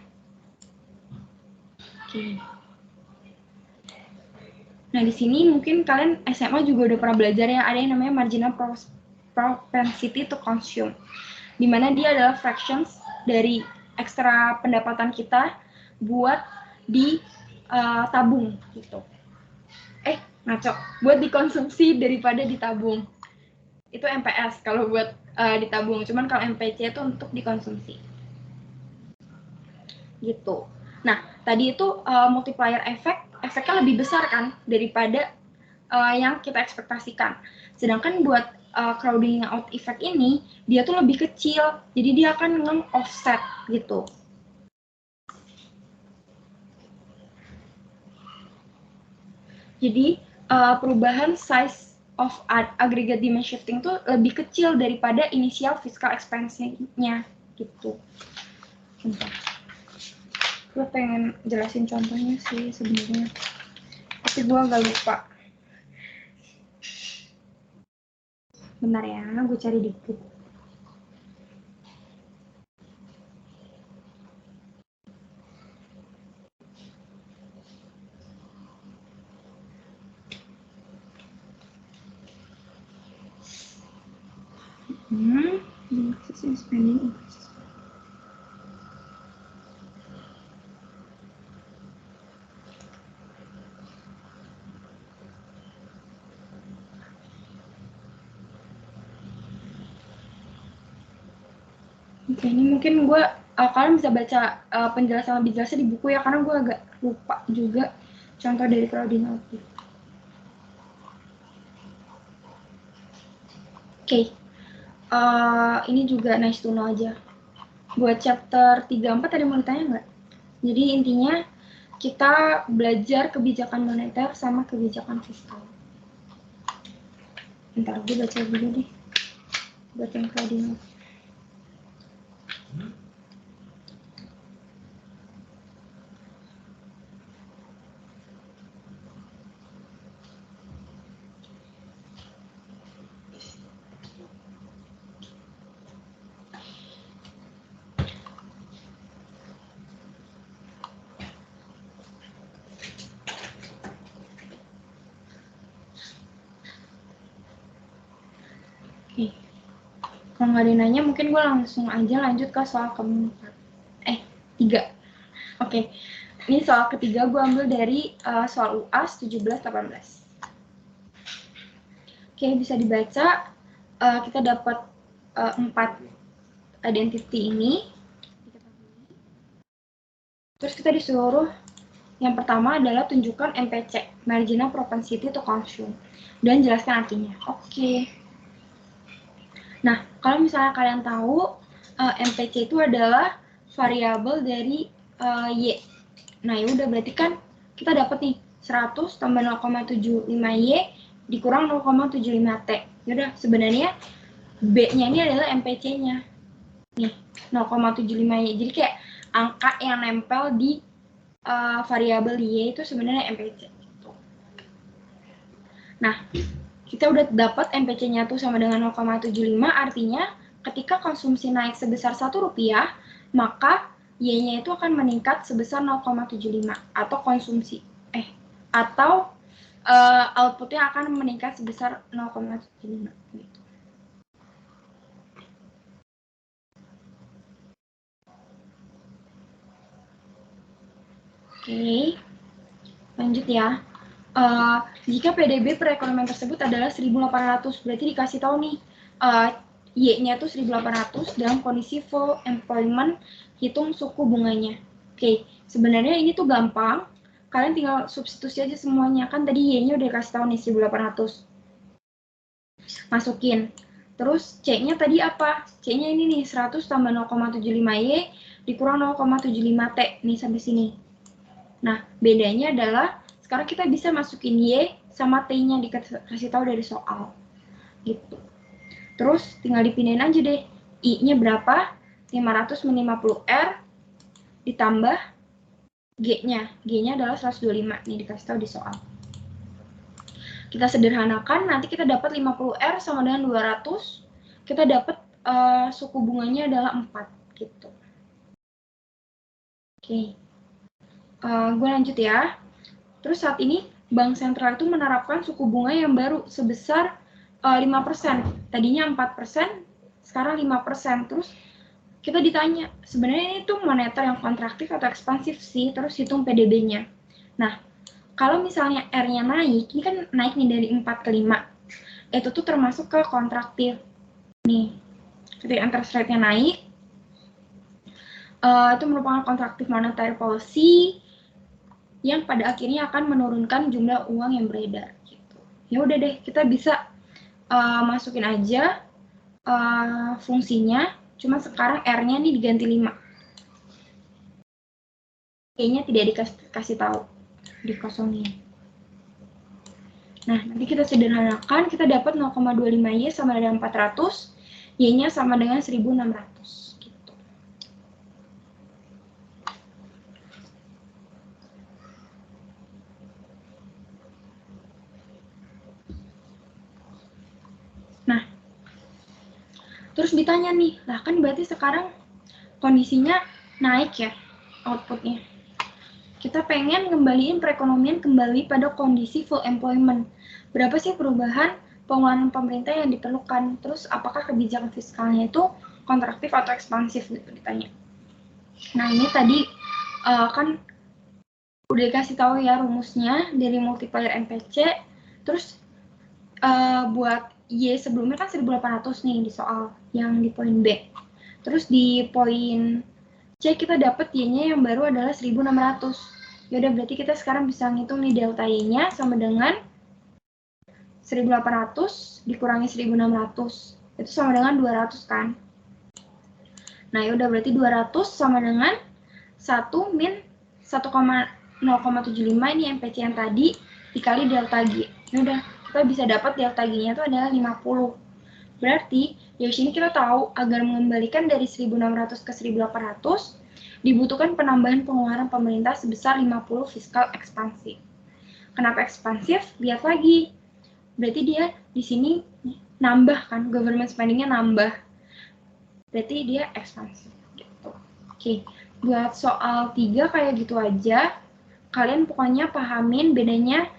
Oke. Nah, di sini mungkin kalian SMA juga udah pernah belajar ya, ada yang namanya marginal propensity to consume, di mana dia adalah fractions dari ekstra pendapatan kita buat ditabung gitu. Ngaco, buat dikonsumsi daripada ditabung. Itu MPS kalau buat ditabung, cuman kalau MPC itu untuk dikonsumsi. Gitu. Nah, tadi itu multiplier effect, efeknya lebih besar kan daripada yang kita ekspektasikan. Sedangkan buat crowding out effect ini, dia tuh lebih kecil, jadi dia akan nge-offset gitu. Jadi perubahan size of aggregate demand shifting tuh lebih kecil daripada initial fiscal expansion-nya gitu. Gue pengen jelasin contohnya sih sebenarnya, tapi gue agak lupa. Bentar ya, gue cari dikit. Spending. Oke, ini mungkin gue kalian bisa baca penjelasan lebih jelasnya di buku ya, karena gue agak lupa juga contoh dari crowding output. Oke, ini juga nice to know aja. Buat chapter 34 ada mau ditanya nggak? Jadi intinya kita belajar kebijakan moneter sama kebijakan fiskal. Bentar, gue baca dulu deh. Buat yang crowding output. Oke. Kalau nggak ada nanya, mungkin gue langsung aja lanjut ke soal keempat. 3. Oke. Ini soal ketiga gue ambil dari soal UAS 17-18. Oke, bisa dibaca. Kita dapat 4 identity ini. Terus kita disuruh yang pertama adalah tunjukkan MPC, marginal propensity to consume, dan jelaskan artinya. Oke. Nah, kalau misalnya kalian tahu MPC itu adalah variabel dari Y. Nah, ya udah berarti kan kita dapat nih 100 tambah 0,75Y dikurang 0,75T. Yaudah, sebenarnya B-nya ini adalah MPC-nya. Nih, 0,75Y. Jadi kayak angka yang nempel di variabel Y itu sebenarnya MPC. Gitu. Nah, kita udah dapat MPC-nya tuh sama dengan 0,75, artinya ketika konsumsi naik sebesar Rp1, maka Y-nya itu akan meningkat sebesar 0,75 atau konsumsi atau outputnya akan meningkat sebesar 0,75 gitu. Oke, lanjut ya. Jika PDB perekonomian tersebut adalah 1.800, berarti dikasih tahu nih Y-nya tuh 1.800 dalam kondisi full employment, hitung suku bunganya. Oke, sebenarnya ini tuh gampang. Kalian tinggal substitusi aja semuanya. Kan tadi Y-nya udah dikasih tahu nih 1.800. Masukin. Terus C-nya tadi apa? C-nya ini nih 100 tambah 0,75Y dikurang 0,75T. Nih sampai sini. Nah, bedanya adalah sekarang kita bisa masukin Y sama T-nya dikasih tahu dari soal. Gitu. Terus tinggal dipindahin aja deh. I-nya berapa? 550R ditambah G-nya. G-nya adalah 125. Nih dikasih tahu di soal. Kita sederhanakan, nanti kita dapat 50R sama dengan 200. Kita dapat suku bunganya adalah 4. Gitu. Oke. Gue lanjut ya. Terus saat ini Bank Sentral itu menerapkan suku bunga yang baru sebesar 5%. Tadinya 4%, sekarang 5%. Terus kita ditanya, sebenarnya ini tuh moneter yang kontraktif atau ekspansif sih, terus hitung PDB-nya. Nah, kalau misalnya R-nya naik, ini kan naik nih dari 4 ke 5. Itu tuh termasuk ke kontraktif. Nih, ketika interest rate-nya naik, itu merupakan kontraktif monetary policy yang pada akhirnya akan menurunkan jumlah uang yang beredar. Gitu. Ya udah deh, kita bisa masukin aja fungsinya, cuma sekarang R-nya nih diganti 5. Kayaknya tidak dikasih tahu, dikosongin. Nah, nanti kita sederhanakan, kita dapat 0,25Y sama dengan 400, Y-nya sama dengan 1600. Gitu. Nah, terus ditanya nih, lah kan berarti sekarang kondisinya naik ya outputnya. Kita pengen ngembaliin perekonomian kembali pada kondisi full employment. Berapa sih perubahan pengeluaran pemerintah yang diperlukan? Terus apakah kebijakan fiskalnya itu kontraktif atau ekspansif gitu ditanya. Nah ini tadi kan udah dikasih tahu ya rumusnya dari multiplier MPC. Terus buat Y sebelumnya kan 1800 nih di soal yang di poin B. Terus di poin C kita dapat Y-nya yang baru adalah 1600. Yaudah berarti kita sekarang bisa ngitung nih delta Y-nya sama dengan 1800 dikurangi 1600. Itu sama dengan 200 kan. Nah yaudah berarti 200 sama dengan 1 min 1,075 ini MPC yang tadi dikali delta G. Yaudah kita bisa dapat delta G-nya itu adalah 50. Berarti dari sini kita tahu agar mengembalikan dari 1600 ke 1800 dibutuhkan penambahan pengeluaran pemerintah sebesar 50 fiskal ekspansif. Kenapa ekspansif? Lihat lagi. Berarti dia di sini nambah kan, government spending-nya nambah. Berarti dia ekspansif gitu. Oke, buat soal 3 kayak gitu aja. Kalian pokoknya pahamin bedanya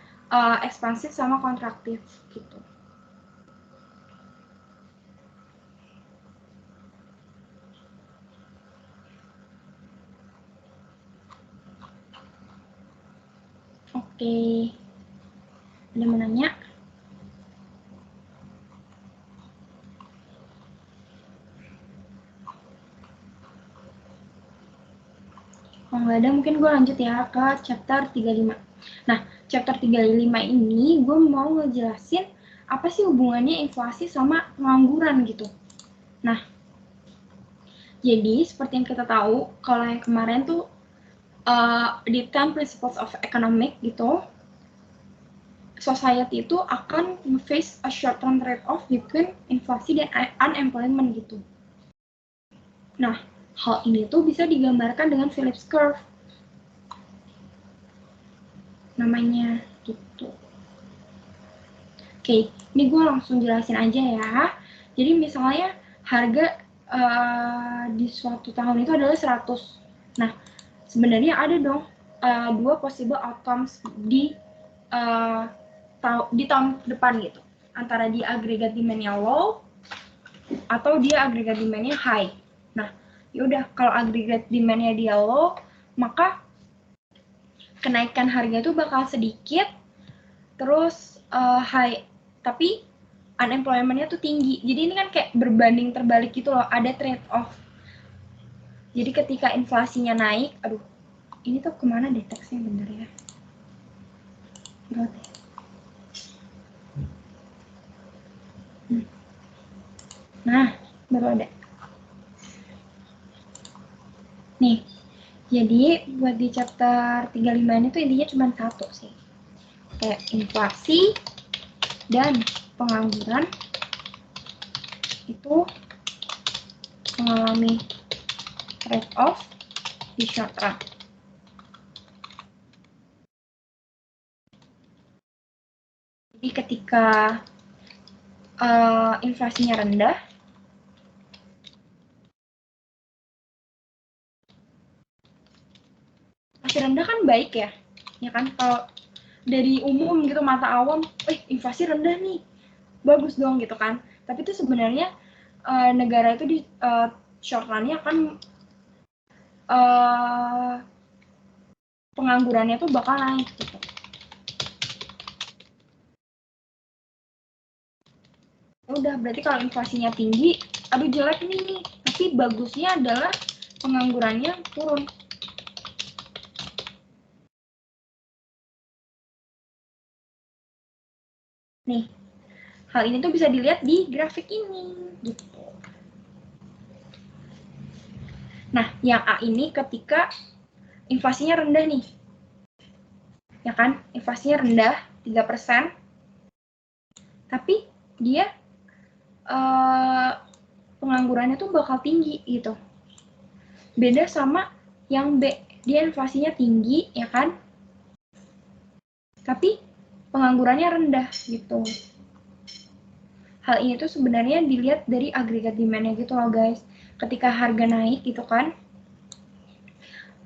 ekspansif sama kontraktif gitu. Oke. Ada mau nanya? Kalau nggak ada, mungkin gue lanjut ya ke chapter 35. Nah, chapter 35 ini gue mau ngejelasin apa sih hubungannya inflasi sama pengangguran gitu. Nah, jadi seperti yang kita tahu, kalau yang kemarin tuh di 10 Principles of Economic gitu, society itu akan face a short-term trade-off between inflasi dan unemployment gitu. Nah, hal ini tuh bisa digambarkan dengan Phillips Curve. Namanya gitu. Oke, ini gue langsung jelasin aja ya. Jadi misalnya harga di suatu tahun itu adalah 100. Nah, sebenarnya ada dong dua possible outcomes di tahun depan gitu. Antara dia agregat demand-nya low atau dia agregat demand-nya high. Nah, yaudah kalau agregat demand-nya dia low, maka kenaikan harga itu bakal sedikit, terus high, tapi unemployment-nya tuh tinggi. Jadi ini kan kayak berbanding terbalik gitu loh, ada trade off. Jadi ketika inflasinya naik, aduh, ini tuh kemana deh teksnya bentar ya. Nah, baru ada. Nih, jadi buat di chapter 35 ini tuh intinya cuma satu sih. Kayak inflasi dan pengangguran itu mengalami trade-off di short run. Jadi ketika inflasinya rendah, inflasi rendah kan baik ya, ya kan? Kalau dari umum gitu mata awam, inflasi rendah nih, bagus dong gitu kan. Tapi itu sebenarnya negara itu di short run-nya kan penganggurannya tuh bakal naik gitu. Udah berarti kalau inflasinya tinggi, aduh jelek nih. Tapi bagusnya adalah penganggurannya turun. Nih, hal ini tuh bisa dilihat di grafik ini gitu. Nah, yang A ini ketika inflasinya rendah nih. Ya kan? Inflasinya rendah 3%. tapi dia penganggurannya tuh bakal tinggi gitu. Beda sama yang B, dia inflasinya tinggi ya kan, tapi penganggurannya rendah gitu. Hal ini tuh sebenarnya dilihat dari agregat demand-nya gitu loh guys. Ketika harga naik gitu kan,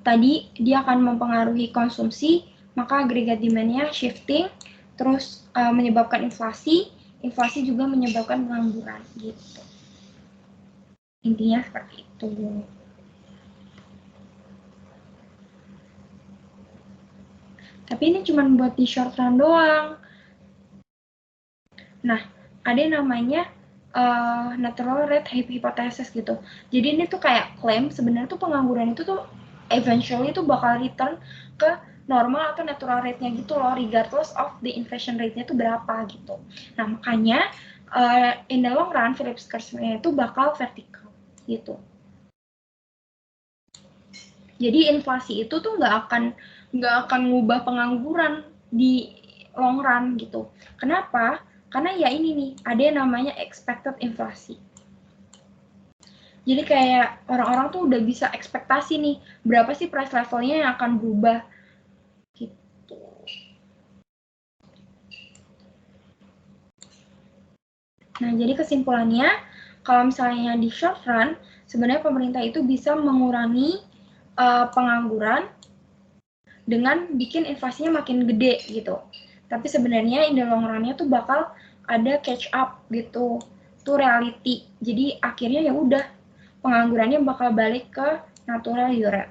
tadi dia akan mempengaruhi konsumsi, maka agregat demand-nya shifting, terus menyebabkan inflasi, inflasi juga menyebabkan pengangguran gitu. Intinya seperti itu. Tapi ini cuma buat di short run doang. Nah, ada yang namanya natural rate hypothesis gitu. Jadi ini tuh kayak klaim sebenarnya tuh pengangguran itu tuh eventually tuh bakal return ke normal atau natural rate-nya gitu loh, regardless of the inflation rate-nya tuh berapa gitu. Nah, makanya in the long run Phillips curve-nya itu bakal vertical gitu. Jadi inflasi itu tuh nggak akan ngubah pengangguran di long run gitu. Kenapa? Karena ya ini nih, ada yang namanya expected inflasi. Jadi kayak orang-orang tuh udah bisa ekspektasi nih, berapa sih price levelnya yang akan berubah gitu. Nah, jadi kesimpulannya, kalau misalnya di short run, sebenarnya pemerintah itu bisa mengurangi pengangguran dengan bikin inflasinya makin gede gitu. Tapi sebenarnya in the long run-nya tuh bakal ada catch up gitu. Itu reality. Jadi akhirnya ya udah penganggurannya bakal balik ke natural rate.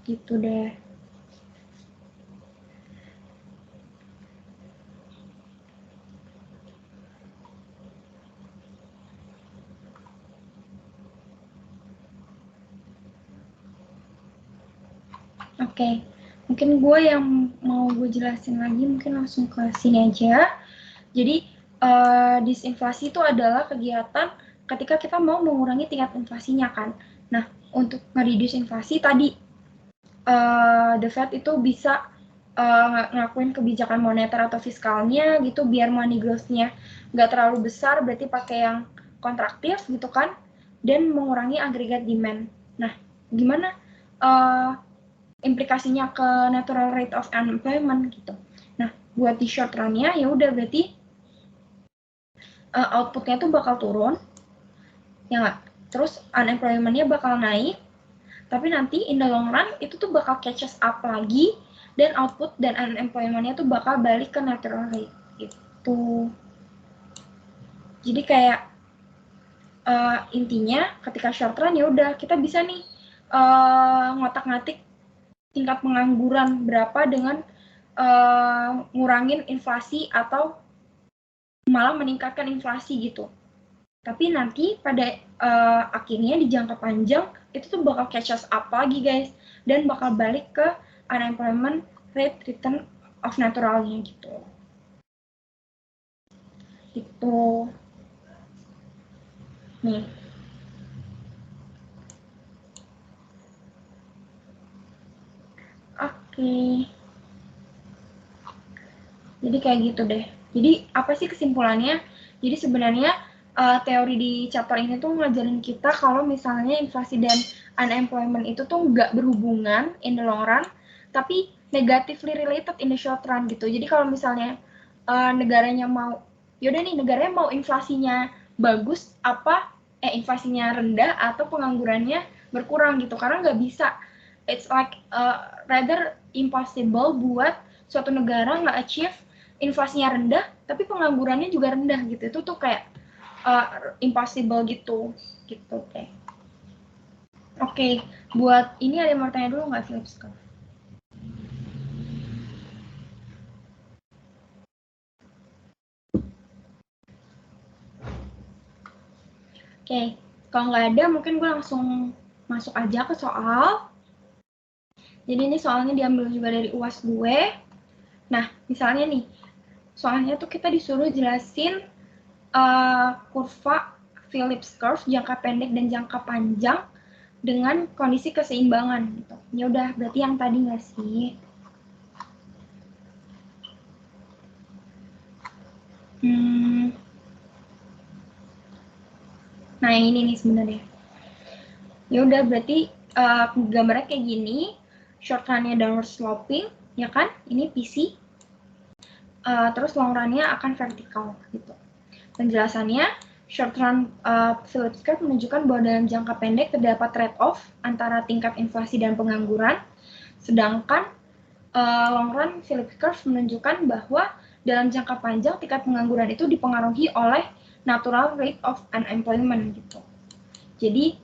Gitu deh. Oke, mungkin gue yang mau gue jelasin lagi mungkin langsung ke sini aja. Jadi disinflasi itu adalah kegiatan ketika kita mau mengurangi tingkat inflasinya kan. Nah, untuk nge-reduce inflasi tadi the Fed itu bisa ngelakuin kebijakan moneter atau fiskalnya gitu biar money growth-nya nggak terlalu besar, berarti pakai yang kontraktif gitu kan, dan mengurangi agregat demand. Nah, gimana implikasinya ke natural rate of unemployment gitu. Nah, buat di short run-nya ya udah berarti output-nya tuh bakal turun, ya nggak? Terus unemployment-nya bakal naik, tapi nanti in the long run itu tuh bakal catches up lagi, dan output dan unemployment-nya tuh bakal balik ke natural rate gitu. Jadi kayak intinya ketika short run ya udah kita bisa nih ngotak-ngatik tingkat pengangguran berapa dengan ngurangin inflasi atau malah meningkatkan inflasi gitu. Tapi nanti pada akhirnya di jangka panjang itu tuh bakal catch us up lagi guys, dan bakal balik ke unemployment rate return of naturalnya gitu. Gitu. Nih. Oke. Jadi kayak gitu deh. Jadi apa sih kesimpulannya? Jadi sebenarnya teori di chapter ini tuh ngajarin kita kalau misalnya inflasi dan unemployment itu tuh nggak berhubungan in the long run, tapi negatively related in the short run gitu. Jadi kalau misalnya negaranya mau, yaudah nih negaranya mau inflasinya bagus, inflasinya rendah atau penganggurannya berkurang gitu, karena nggak bisa. It's like rather impossible buat suatu negara nggak achieve inflasinya rendah tapi penganggurannya juga rendah gitu. Itu tuh kayak impossible gitu deh. Oke, buat ini ada yang mau tanya dulu nggak, Philips? Oke, kalau nggak ada mungkin gue langsung masuk aja ke soal. Jadi ini soalnya diambil juga dari UAS gue. Nah, misalnya nih, soalnya tuh kita disuruh jelasin kurva Phillips curve jangka pendek dan jangka panjang dengan kondisi keseimbangan gitu. Ya udah, berarti yang tadi nggak sih? Nah, yang ini nih sebenarnya. Ya udah, berarti gambarnya kayak gini, short run-nya downward sloping, ya kan? Ini PC. Terus long run-nya akan vertikal gitu. Penjelasannya, short run Phillips curve menunjukkan bahwa dalam jangka pendek terdapat trade-off antara tingkat inflasi dan pengangguran, sedangkan long run Phillips curve menunjukkan bahwa dalam jangka panjang tingkat pengangguran itu dipengaruhi oleh natural rate of unemployment gitu. Jadi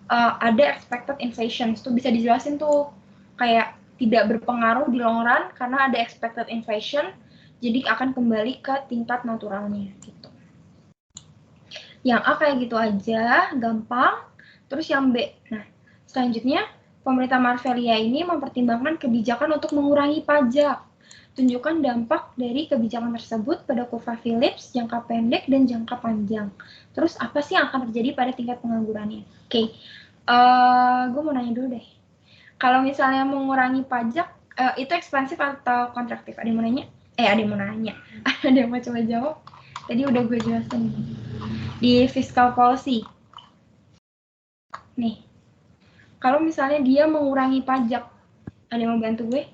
ada expected inflation, itu bisa dijelasin tuh kayak tidak berpengaruh di long run karena ada expected inflation, jadi akan kembali ke tingkat naturalnya gitu. Yang A kayak gitu aja, gampang. Terus yang B, nah selanjutnya pemerintah Marvelia ini mempertimbangkan kebijakan untuk mengurangi pajak. Tunjukkan dampak dari kebijakan tersebut pada kurva Phillips, jangka pendek dan jangka panjang. Terus apa sih yang akan terjadi pada tingkat penganggurannya? Oke, gue mau nanya dulu deh. Kalau misalnya mengurangi pajak, itu ekspansif atau kontraktif? Ada yang mau nanya? Ada yang mau nanya. Ada yang mau coba jawab? Tadi udah gue jelasin. Di fiscal policy. Nih, kalau misalnya dia mengurangi pajak, ada yang mau bantu gue?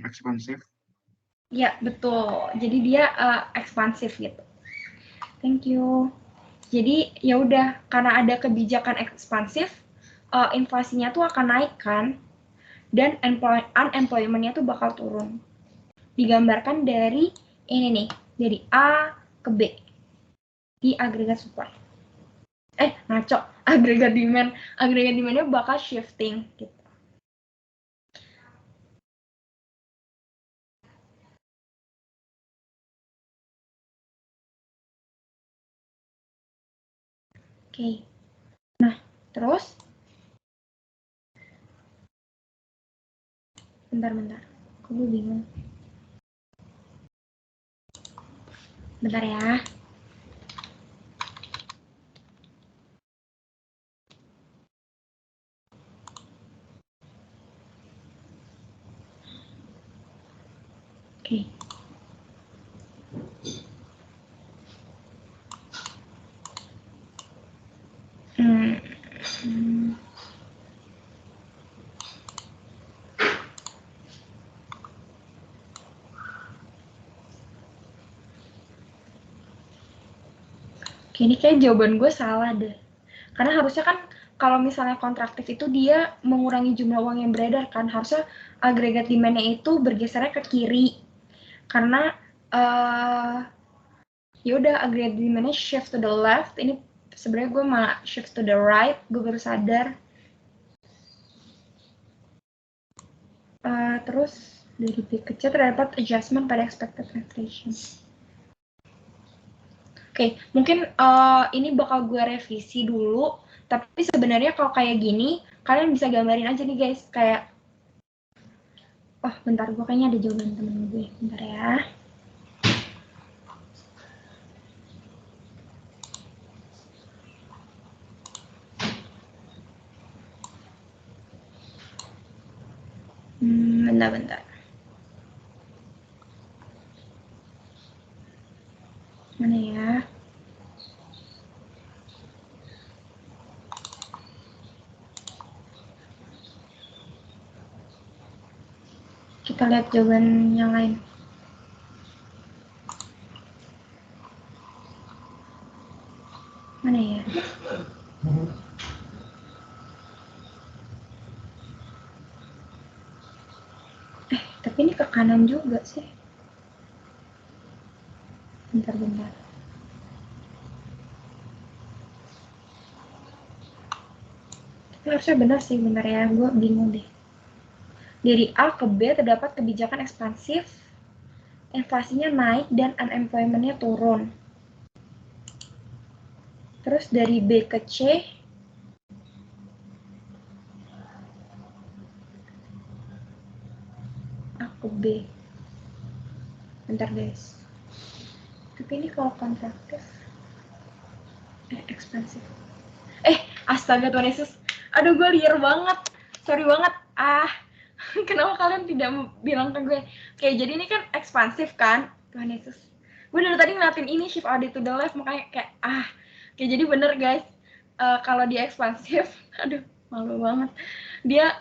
Ekspansif. Ya, betul. Jadi dia ekspansif gitu. Thank you. Jadi ya udah, karena ada kebijakan ekspansif, inflasinya tuh akan naik kan, dan unemployment-nya tuh bakal turun. Digambarkan dari ini nih, dari A ke B di agregat supply. Ngaco, agregat demand-nya bakal shifting gitu. Oke. Nah, terus bentar. Kok gue bingung. Bentar ya. Oke. Oke, ini kayak jawaban gue salah deh. Karena harusnya kan kalau misalnya kontraktif itu dia mengurangi jumlah uang yang beredar kan, harusnya agregat demand-nya itu bergesernya ke kiri. Karena ya udah agregat demand-nya shift to the left, ini sebenarnya gue malah shift to the right, gue baru sadar. Terus dari B ke C terdapat adjustment pada expected inflation. Oke, mungkin ini bakal gue revisi dulu, tapi sebenarnya kalau kayak gini, kalian bisa gambarin aja nih guys, kayak, bentar, gue kayaknya ada jawaban temen gue, bentar ya. Bentar. Mana ya? Kita lihat jawaban yang lain. Mana ya? Tapi ini ke kanan juga sih. Bentar. Tapi harusnya benar sih, bentar ya. Gue bingung deh. Dari A ke B terdapat kebijakan ekspansif, inflasinya naik dan unemployment-nya turun. Terus dari B ke C, A ke B. Bentar guys. Tapi ini kalau kontraktif, ekspansif. Astaga Tuhan Yesus. Aduh, gue liar banget. Sorry banget. Kenapa kalian tidak bilang ke gue? Kayak jadi ini kan ekspansif kan? Tuhan Yesus. Gue dari tadi ngeliatin ini shift audit to the left, makanya kayak kayak jadi bener guys. Kalau dia ekspansif, aduh malu banget. Dia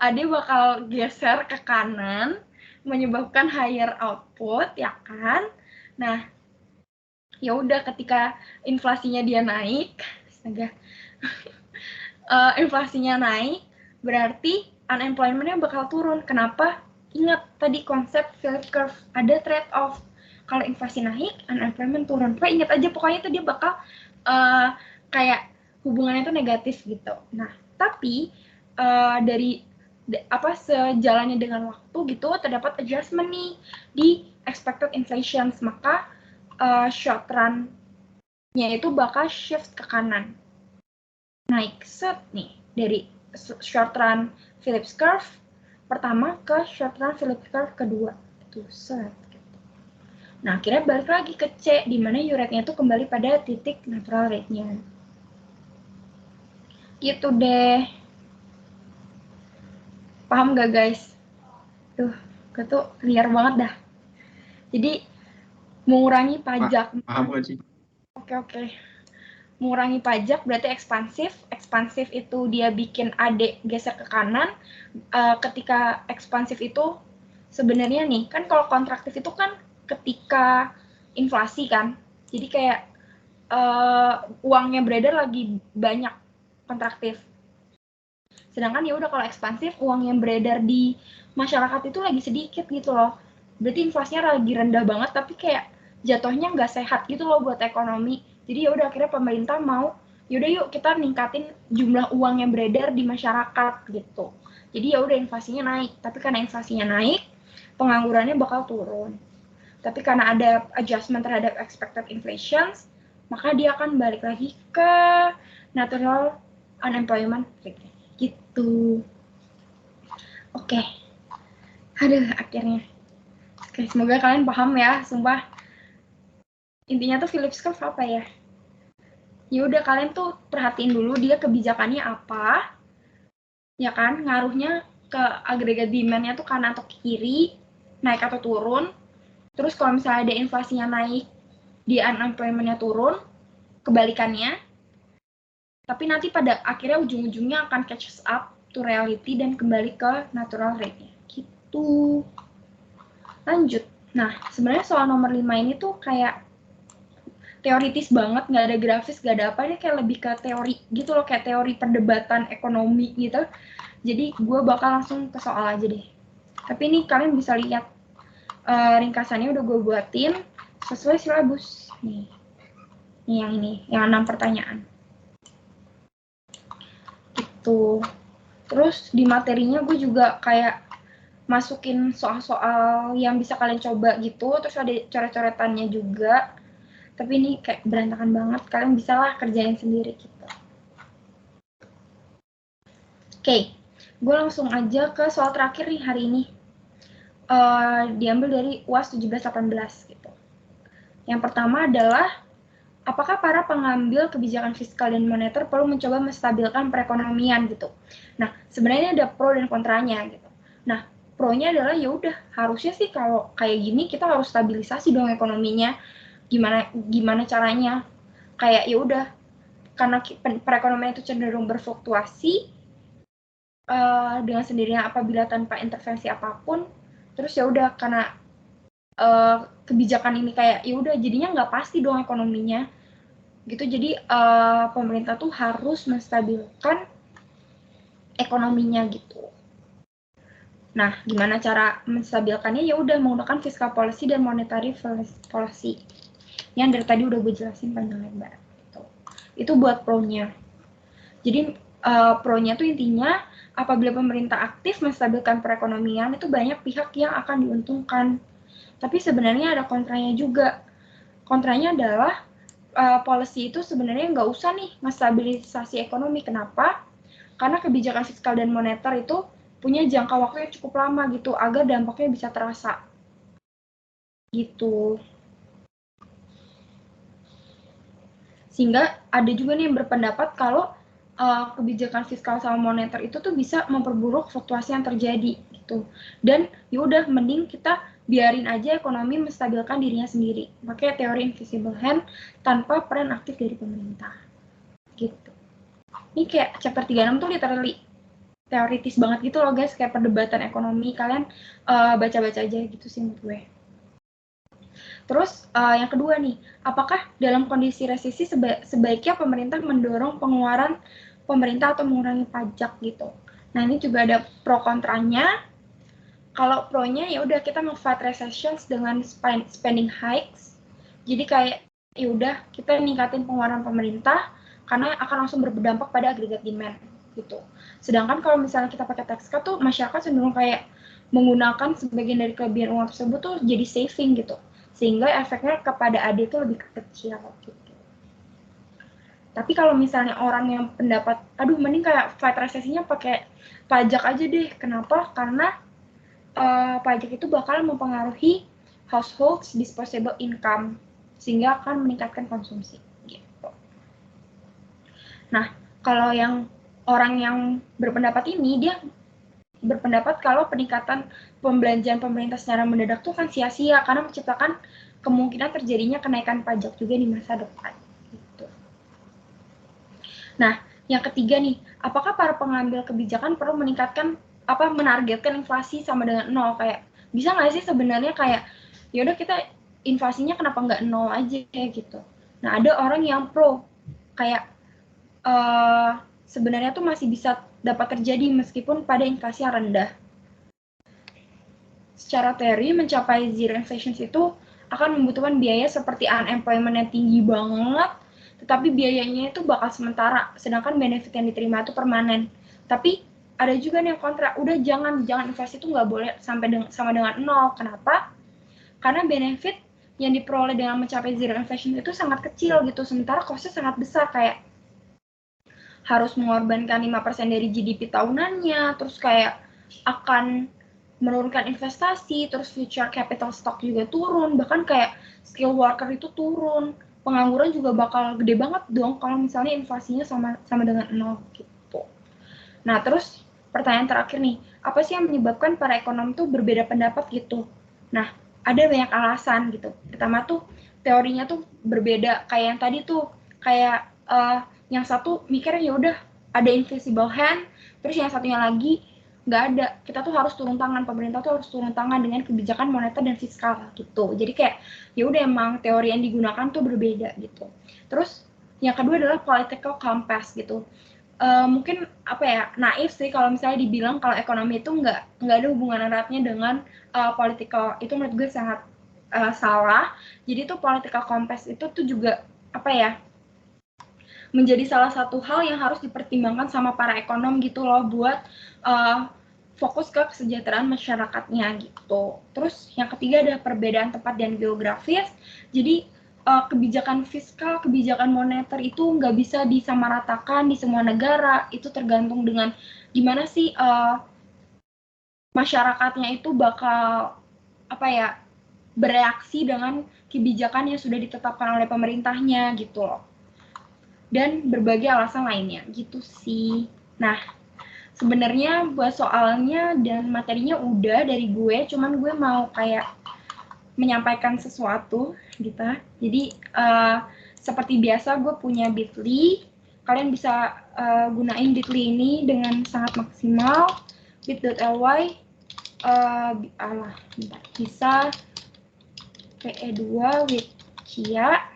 Ade bakal geser ke kanan, menyebabkan higher output, ya kan? Nah, ya udah ketika inflasinya dia naik, astaga, inflasinya naik, berarti unemployment-nya bakal turun. Kenapa? Ingat tadi konsep Phillips curve, ada trade off. Kalau inflasi naik, unemployment turun. Pokoknya ingat aja, pokoknya itu dia bakal kayak hubungannya itu negatif gitu. Nah, tapi dari sejalannya dengan waktu gitu terdapat adjustment nih di expected inflation, maka short run-nya itu bakal shift ke kanan, naik set nih dari short run Phillips curve pertama ke short run Phillips curve kedua itu set. Nah, akhirnya balik lagi ke C, di mana U rate-nya itu kembali pada titik natural rate-nya. Gitu deh. Paham gak guys? Tuh, gue tuh liar banget dah. Jadi, mengurangi pajak. Paham gak sih? Oke. Mengurangi pajak berarti ekspansif. Ekspansif itu dia bikin AD geser ke kanan. Ketika ekspansif itu sebenarnya nih, kan kalau kontraktif itu kan ketika inflasi kan. Jadi kayak uangnya beredar lagi banyak, kontraktif. Sedangkan ya udah kalau ekspansif, uang yang beredar di masyarakat itu lagi sedikit gitu loh. Berarti inflasinya lagi rendah banget, tapi kayak jatuhnya nggak sehat gitu loh buat ekonomi. Jadi ya udah akhirnya pemerintah mau, yaudah yuk kita ningkatin jumlah uang yang beredar di masyarakat gitu. Jadi ya udah inflasinya naik, tapi karena inflasinya naik, penganggurannya bakal turun. Tapi karena ada adjustment terhadap expected inflation, maka dia akan balik lagi ke natural unemployment rate. Gitu. Oke. Aduh, akhirnya. Oke, semoga kalian paham ya, sumpah. Intinya tuh Phillips curve apa ya? Ya udah kalian tuh perhatiin dulu dia kebijakannya apa. Ya kan, ngaruhnya ke agregat demand-nya tuh kanan atau kiri, naik atau turun. Terus kalau misalnya ada inflasinya naik, di unemployment-nya turun, kebalikannya. Tapi nanti pada akhirnya ujung-ujungnya akan catch up to reality dan kembali ke natural rate-nya. Gitu. Lanjut. Nah, sebenarnya soal nomor 5 ini tuh kayak teoritis banget, nggak ada grafis, nggak ada apa, ini kayak lebih ke teori gitu loh, kayak teori perdebatan ekonomi gitu. Jadi gue bakal langsung ke soal aja deh. Tapi ini kalian bisa lihat ringkasannya udah gue buatin sesuai silabus. Nih yang ini, yang 6 pertanyaan. Gitu. Terus di materinya gue juga kayak masukin soal-soal yang bisa kalian coba gitu, terus ada coret-coretannya juga. Tapi ini kayak berantakan banget, kalian bisa lah kerjain sendiri gitu. Oke, gue langsung aja ke soal terakhir nih hari ini. Diambil dari UAS 17-18 gitu. Yang pertama adalah, apakah para pengambil kebijakan fiskal dan moneter perlu mencoba menstabilkan perekonomian gitu. Nah, sebenarnya ada pro dan kontranya gitu. Nah, pro-nya adalah ya udah harusnya sih kalau kayak gini kita harus stabilisasi dong ekonominya. Gimana caranya? Kayak ya udah karena perekonomian itu cenderung berfluktuasi dengan sendirinya apabila tanpa intervensi apapun, terus ya udah karena kebijakan ini kayak ya udah jadinya nggak pasti dong ekonominya gitu. Jadi pemerintah tuh harus menstabilkan ekonominya gitu. Nah, gimana cara menstabilkannya? Ya udah menggunakan fiscal policy dan monetary policy. Yang dari tadi udah gue jelasin panjang lebar. Gitu. Itu buat pro-nya. Jadi pro-nya tuh intinya apabila pemerintah aktif menstabilkan perekonomian itu banyak pihak yang akan diuntungkan. Tapi sebenarnya ada kontranya juga. Kontranya adalah policy itu sebenarnya nggak usah nih menstabilisasi ekonomi. Kenapa? Karena kebijakan fiskal dan moneter itu punya jangka waktu yang cukup lama gitu agar dampaknya bisa terasa. Gitu. Sehingga ada juga nih yang berpendapat kalau kebijakan fiskal sama moneter itu tuh bisa memperburuk fluktuasi yang terjadi gitu. gitu. Dan yaudah mending kita biarin aja ekonomi menstabilkan dirinya sendiri pakai teori invisible hand tanpa peran aktif dari pemerintah gitu. Ini kayak chapter 36 tuh literally teoritis banget gitu loh guys, kayak perdebatan ekonomi. Kalian baca-baca aja gitu sih menurut gue. Terus yang kedua nih, apakah dalam kondisi resesi sebaiknya pemerintah mendorong pengeluaran pemerintah atau mengurangi pajak gitu. Nah ini juga ada pro kontranya. Kalau pro-nya ya udah kita nge-fight recessions dengan spending hikes. Jadi kayak ya udah kita ningkatin pengeluaran pemerintah karena akan langsung berdampak pada agregat demand gitu. Sedangkan kalau misalnya kita pakai tax cut tuh masyarakat cenderung kayak menggunakan sebagian dari kelebihan uang tersebut tuh jadi saving gitu. Sehingga efeknya kepada AD itu lebih kecil gitu. Tapi kalau misalnya orang yang pendapat, aduh mending kayak fight resesinya pakai pajak aja deh. Kenapa? Karena pajak itu bakal mempengaruhi households disposable income sehingga akan meningkatkan konsumsi gitu. Nah, kalau yang orang yang berpendapat ini dia berpendapat kalau peningkatan pembelanjaan pemerintah secara mendadak tuh kan sia-sia karena menciptakan kemungkinan terjadinya kenaikan pajak juga di masa depan gitu. Nah, yang ketiga nih, apakah para pengambil kebijakan perlu menargetkan inflasi sama dengan 0? Kayak bisa nggak sih sebenarnya kayak yaudah kita inflasinya kenapa nggak 0 aja gitu. Nah ada orang yang pro kayak sebenarnya tuh masih bisa dapat terjadi meskipun pada inflasi yang rendah. Secara teori mencapai zero inflation itu akan membutuhkan biaya seperti unemployment yang tinggi banget, tetapi biayanya itu bakal sementara, sedangkan benefit yang diterima itu permanen. Tapi ada juga nih yang kontra, udah jangan inflasi itu nggak boleh sama dengan 0. Kenapa? Karena benefit yang diperoleh dengan mencapai zero inflation itu sangat kecil gitu, sementara cost-nya sangat besar, kayak harus mengorbankan 5% dari GDP tahunannya, terus kayak akan menurunkan investasi, terus future capital stock juga turun, bahkan kayak skill worker itu turun, pengangguran juga bakal gede banget dong kalau misalnya inflasinya sama dengan 0 gitu. Nah terus pertanyaan terakhir nih, apa sih yang menyebabkan para ekonom tuh berbeda pendapat gitu? Nah ada banyak alasan gitu. Pertama tuh teorinya tuh berbeda, kayak yang tadi tuh kayak yang satu mikirnya ya udah ada invisible hand, terus yang satunya lagi nggak ada, kita tuh harus turun tangan, pemerintah tuh harus turun tangan dengan kebijakan moneter dan fiskal gitu. Jadi kayak ya udah emang teori yang digunakan tuh berbeda gitu. Terus yang kedua adalah political compass gitu. Mungkin apa ya, naif sih kalau misalnya dibilang kalau ekonomi itu nggak ada hubungan eratnya dengan political. Itu menurut gue sangat salah. Jadi tuh political compass itu tuh juga apa ya, menjadi salah satu hal yang harus dipertimbangkan sama para ekonom gitu loh buat fokus ke kesejahteraan masyarakatnya gitu. Terus yang ketiga ada perbedaan tempat dan geografis. Jadi kebijakan fiskal, kebijakan moneter itu nggak bisa disamaratakan di semua negara. Itu tergantung dengan gimana sih masyarakatnya itu bakal apa ya, bereaksi dengan kebijakan yang sudah ditetapkan oleh pemerintahnya gitu loh. Dan berbagai alasan lainnya gitu sih. Nah, sebenarnya buat soalnya dan materinya udah dari gue, cuman gue mau kayak menyampaikan sesuatu gitu. Jadi seperti biasa gue punya Bitly, kalian bisa gunain Bitly ini dengan sangat maksimal. bit.ly bisa PE2 with Kia.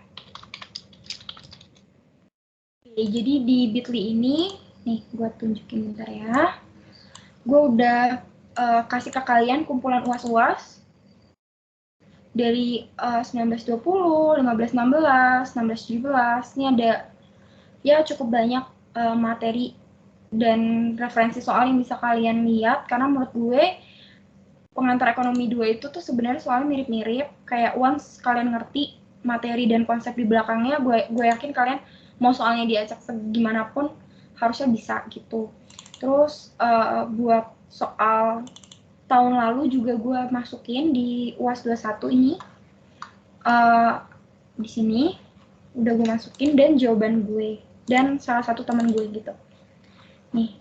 Oke, jadi di Bitly ini nih gue tunjukin bentar ya, gue udah kasih ke kalian kumpulan uas-uas dari 1920, 1516, 1617. Ini ada ya cukup banyak materi dan referensi soal yang bisa kalian lihat, karena menurut gue pengantar ekonomi 2 itu tuh sebenarnya soalnya mirip-mirip, kayak once kalian ngerti materi dan konsep di belakangnya, gue yakin kalian mau soalnya diacak segimanapun harusnya bisa gitu. Terus buat soal tahun lalu juga gue masukin di UAS 21 ini, di sini udah gue masukin dan jawaban gue dan salah satu teman gue gitu. Nih,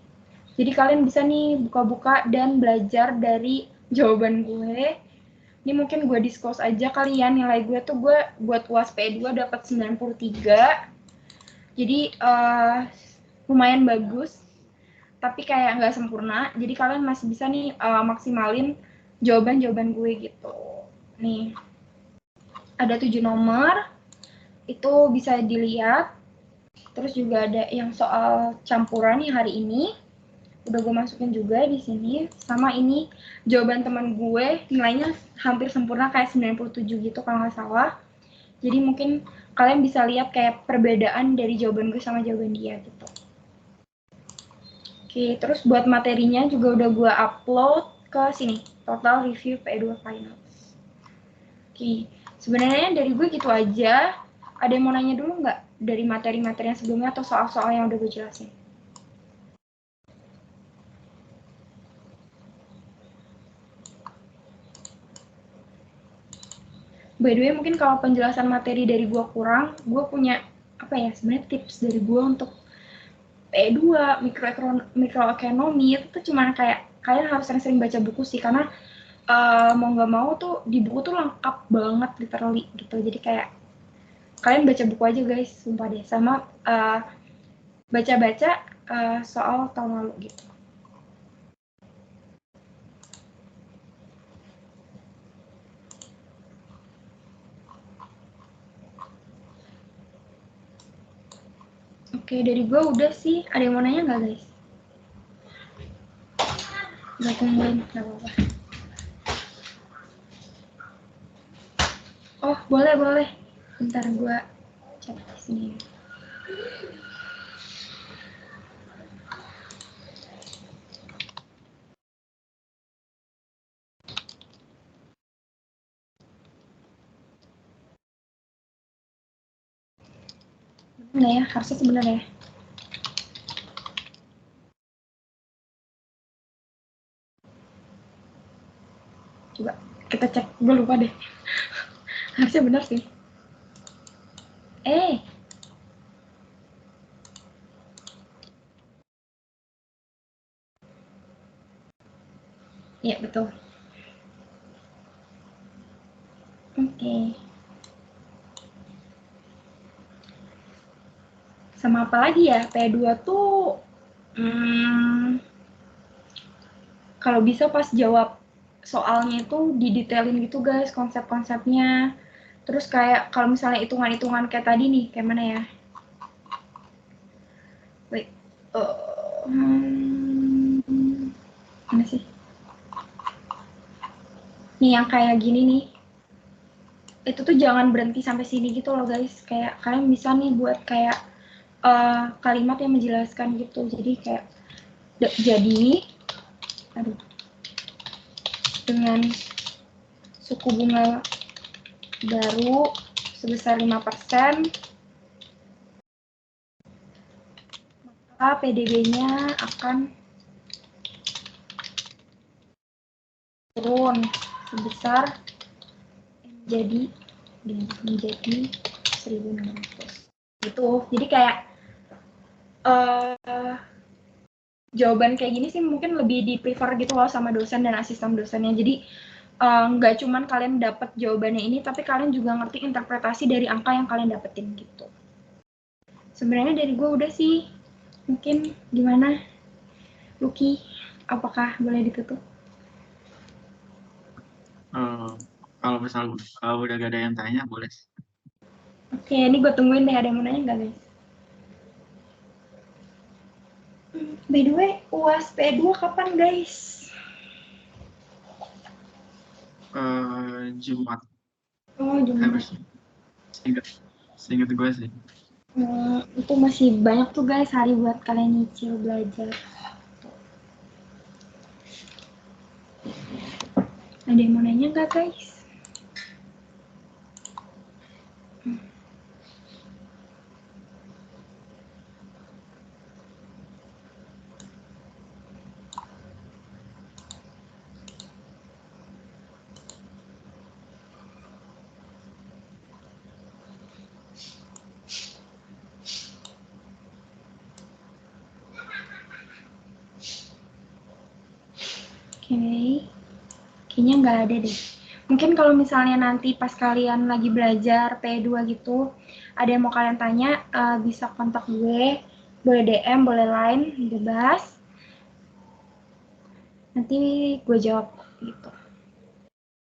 Jadi kalian bisa nih buka-buka dan belajar dari jawaban gue. Ini mungkin gue disclose aja kali ya, nilai gue tuh gue buat UAS P2 dapat 93. Jadi lumayan bagus, tapi kayak nggak sempurna. Jadi kalian masih bisa nih maksimalin jawaban-jawaban gue gitu. Nih, ada 7 nomor, itu bisa dilihat. Terus juga ada yang soal campuran nih hari ini. Udah gue masukin juga di sini. Sama ini jawaban teman gue, nilainya hampir sempurna kayak 97 gitu kalau nggak salah. Jadi mungkin kalian bisa lihat kayak perbedaan dari jawaban gue sama jawaban dia gitu. Oke, terus buat materinya juga udah gue upload ke sini. Total review P2 Finals. Oke, sebenarnya dari gue gitu aja. Ada yang mau nanya dulu nggak dari materi-materi yang sebelumnya atau soal-soal yang udah gue jelasin? By the way, mungkin kalau penjelasan materi dari gue kurang, gue punya apa ya, sebenarnya tips dari gue untuk P2, mikroekonomi itu tuh cuma kayak kalian harus sering-sering baca buku sih, karena mau nggak mau tuh di buku tuh lengkap banget literally gitu. Jadi kayak kalian baca buku aja guys, sumpah deh, sama baca-baca soal tahun lalu gitu. Oke, dari gue udah sih. Ada yang mau nanya nggak guys? Gak tungguin, nggak apa-apa. Oh, boleh. Bentar gue cek di sini. Nggak ya, harusnya sebenarnya. Coba kita cek, gue lupa deh. Harusnya benar sih. Iya betul. Oke. Sama apa lagi ya? P2 tuh kalau bisa pas jawab soalnya itu didetailin gitu guys konsep-konsepnya. Terus kayak kalau misalnya hitungan-hitungan kayak tadi nih, kayak mana ya? Wait. Mana sih? Nih yang kayak gini nih. Itu tuh jangan berhenti sampai sini gitu loh guys. Kayak kalian bisa nih buat kayak kalimat yang menjelaskan gitu. Jadi kayak jadi dengan suku bunga baru sebesar 5%, maka PDB-nya akan turun sebesar menjadi 1.600. Gitu. Jadi kayak jawaban kayak gini sih mungkin lebih di prefer gitu loh sama dosen dan asisten dosennya. Jadi nggak cuman kalian dapat jawabannya ini, tapi kalian juga ngerti interpretasi dari angka yang kalian dapetin gitu. Sebenarnya dari gue udah sih. Mungkin gimana, Lucky? Apakah boleh ditutup? Kalau misal udah gak ada yang tanya, boleh. Oke, ini gue tungguin deh, ada yang mau nanya nggak guys? By the way, UAS P2 kapan guys? Jumat. Oh, Jumat. Seingat gue sih. Itu masih banyak tuh guys hari buat kalian nyicil belajar. Ada yang mau nanya nggak guys? Kayaknya nggak ada deh. Mungkin kalau misalnya nanti pas kalian lagi belajar P2 gitu, ada yang mau kalian tanya, bisa kontak gue, boleh DM, boleh line, bebas. Nanti gue jawab gitu.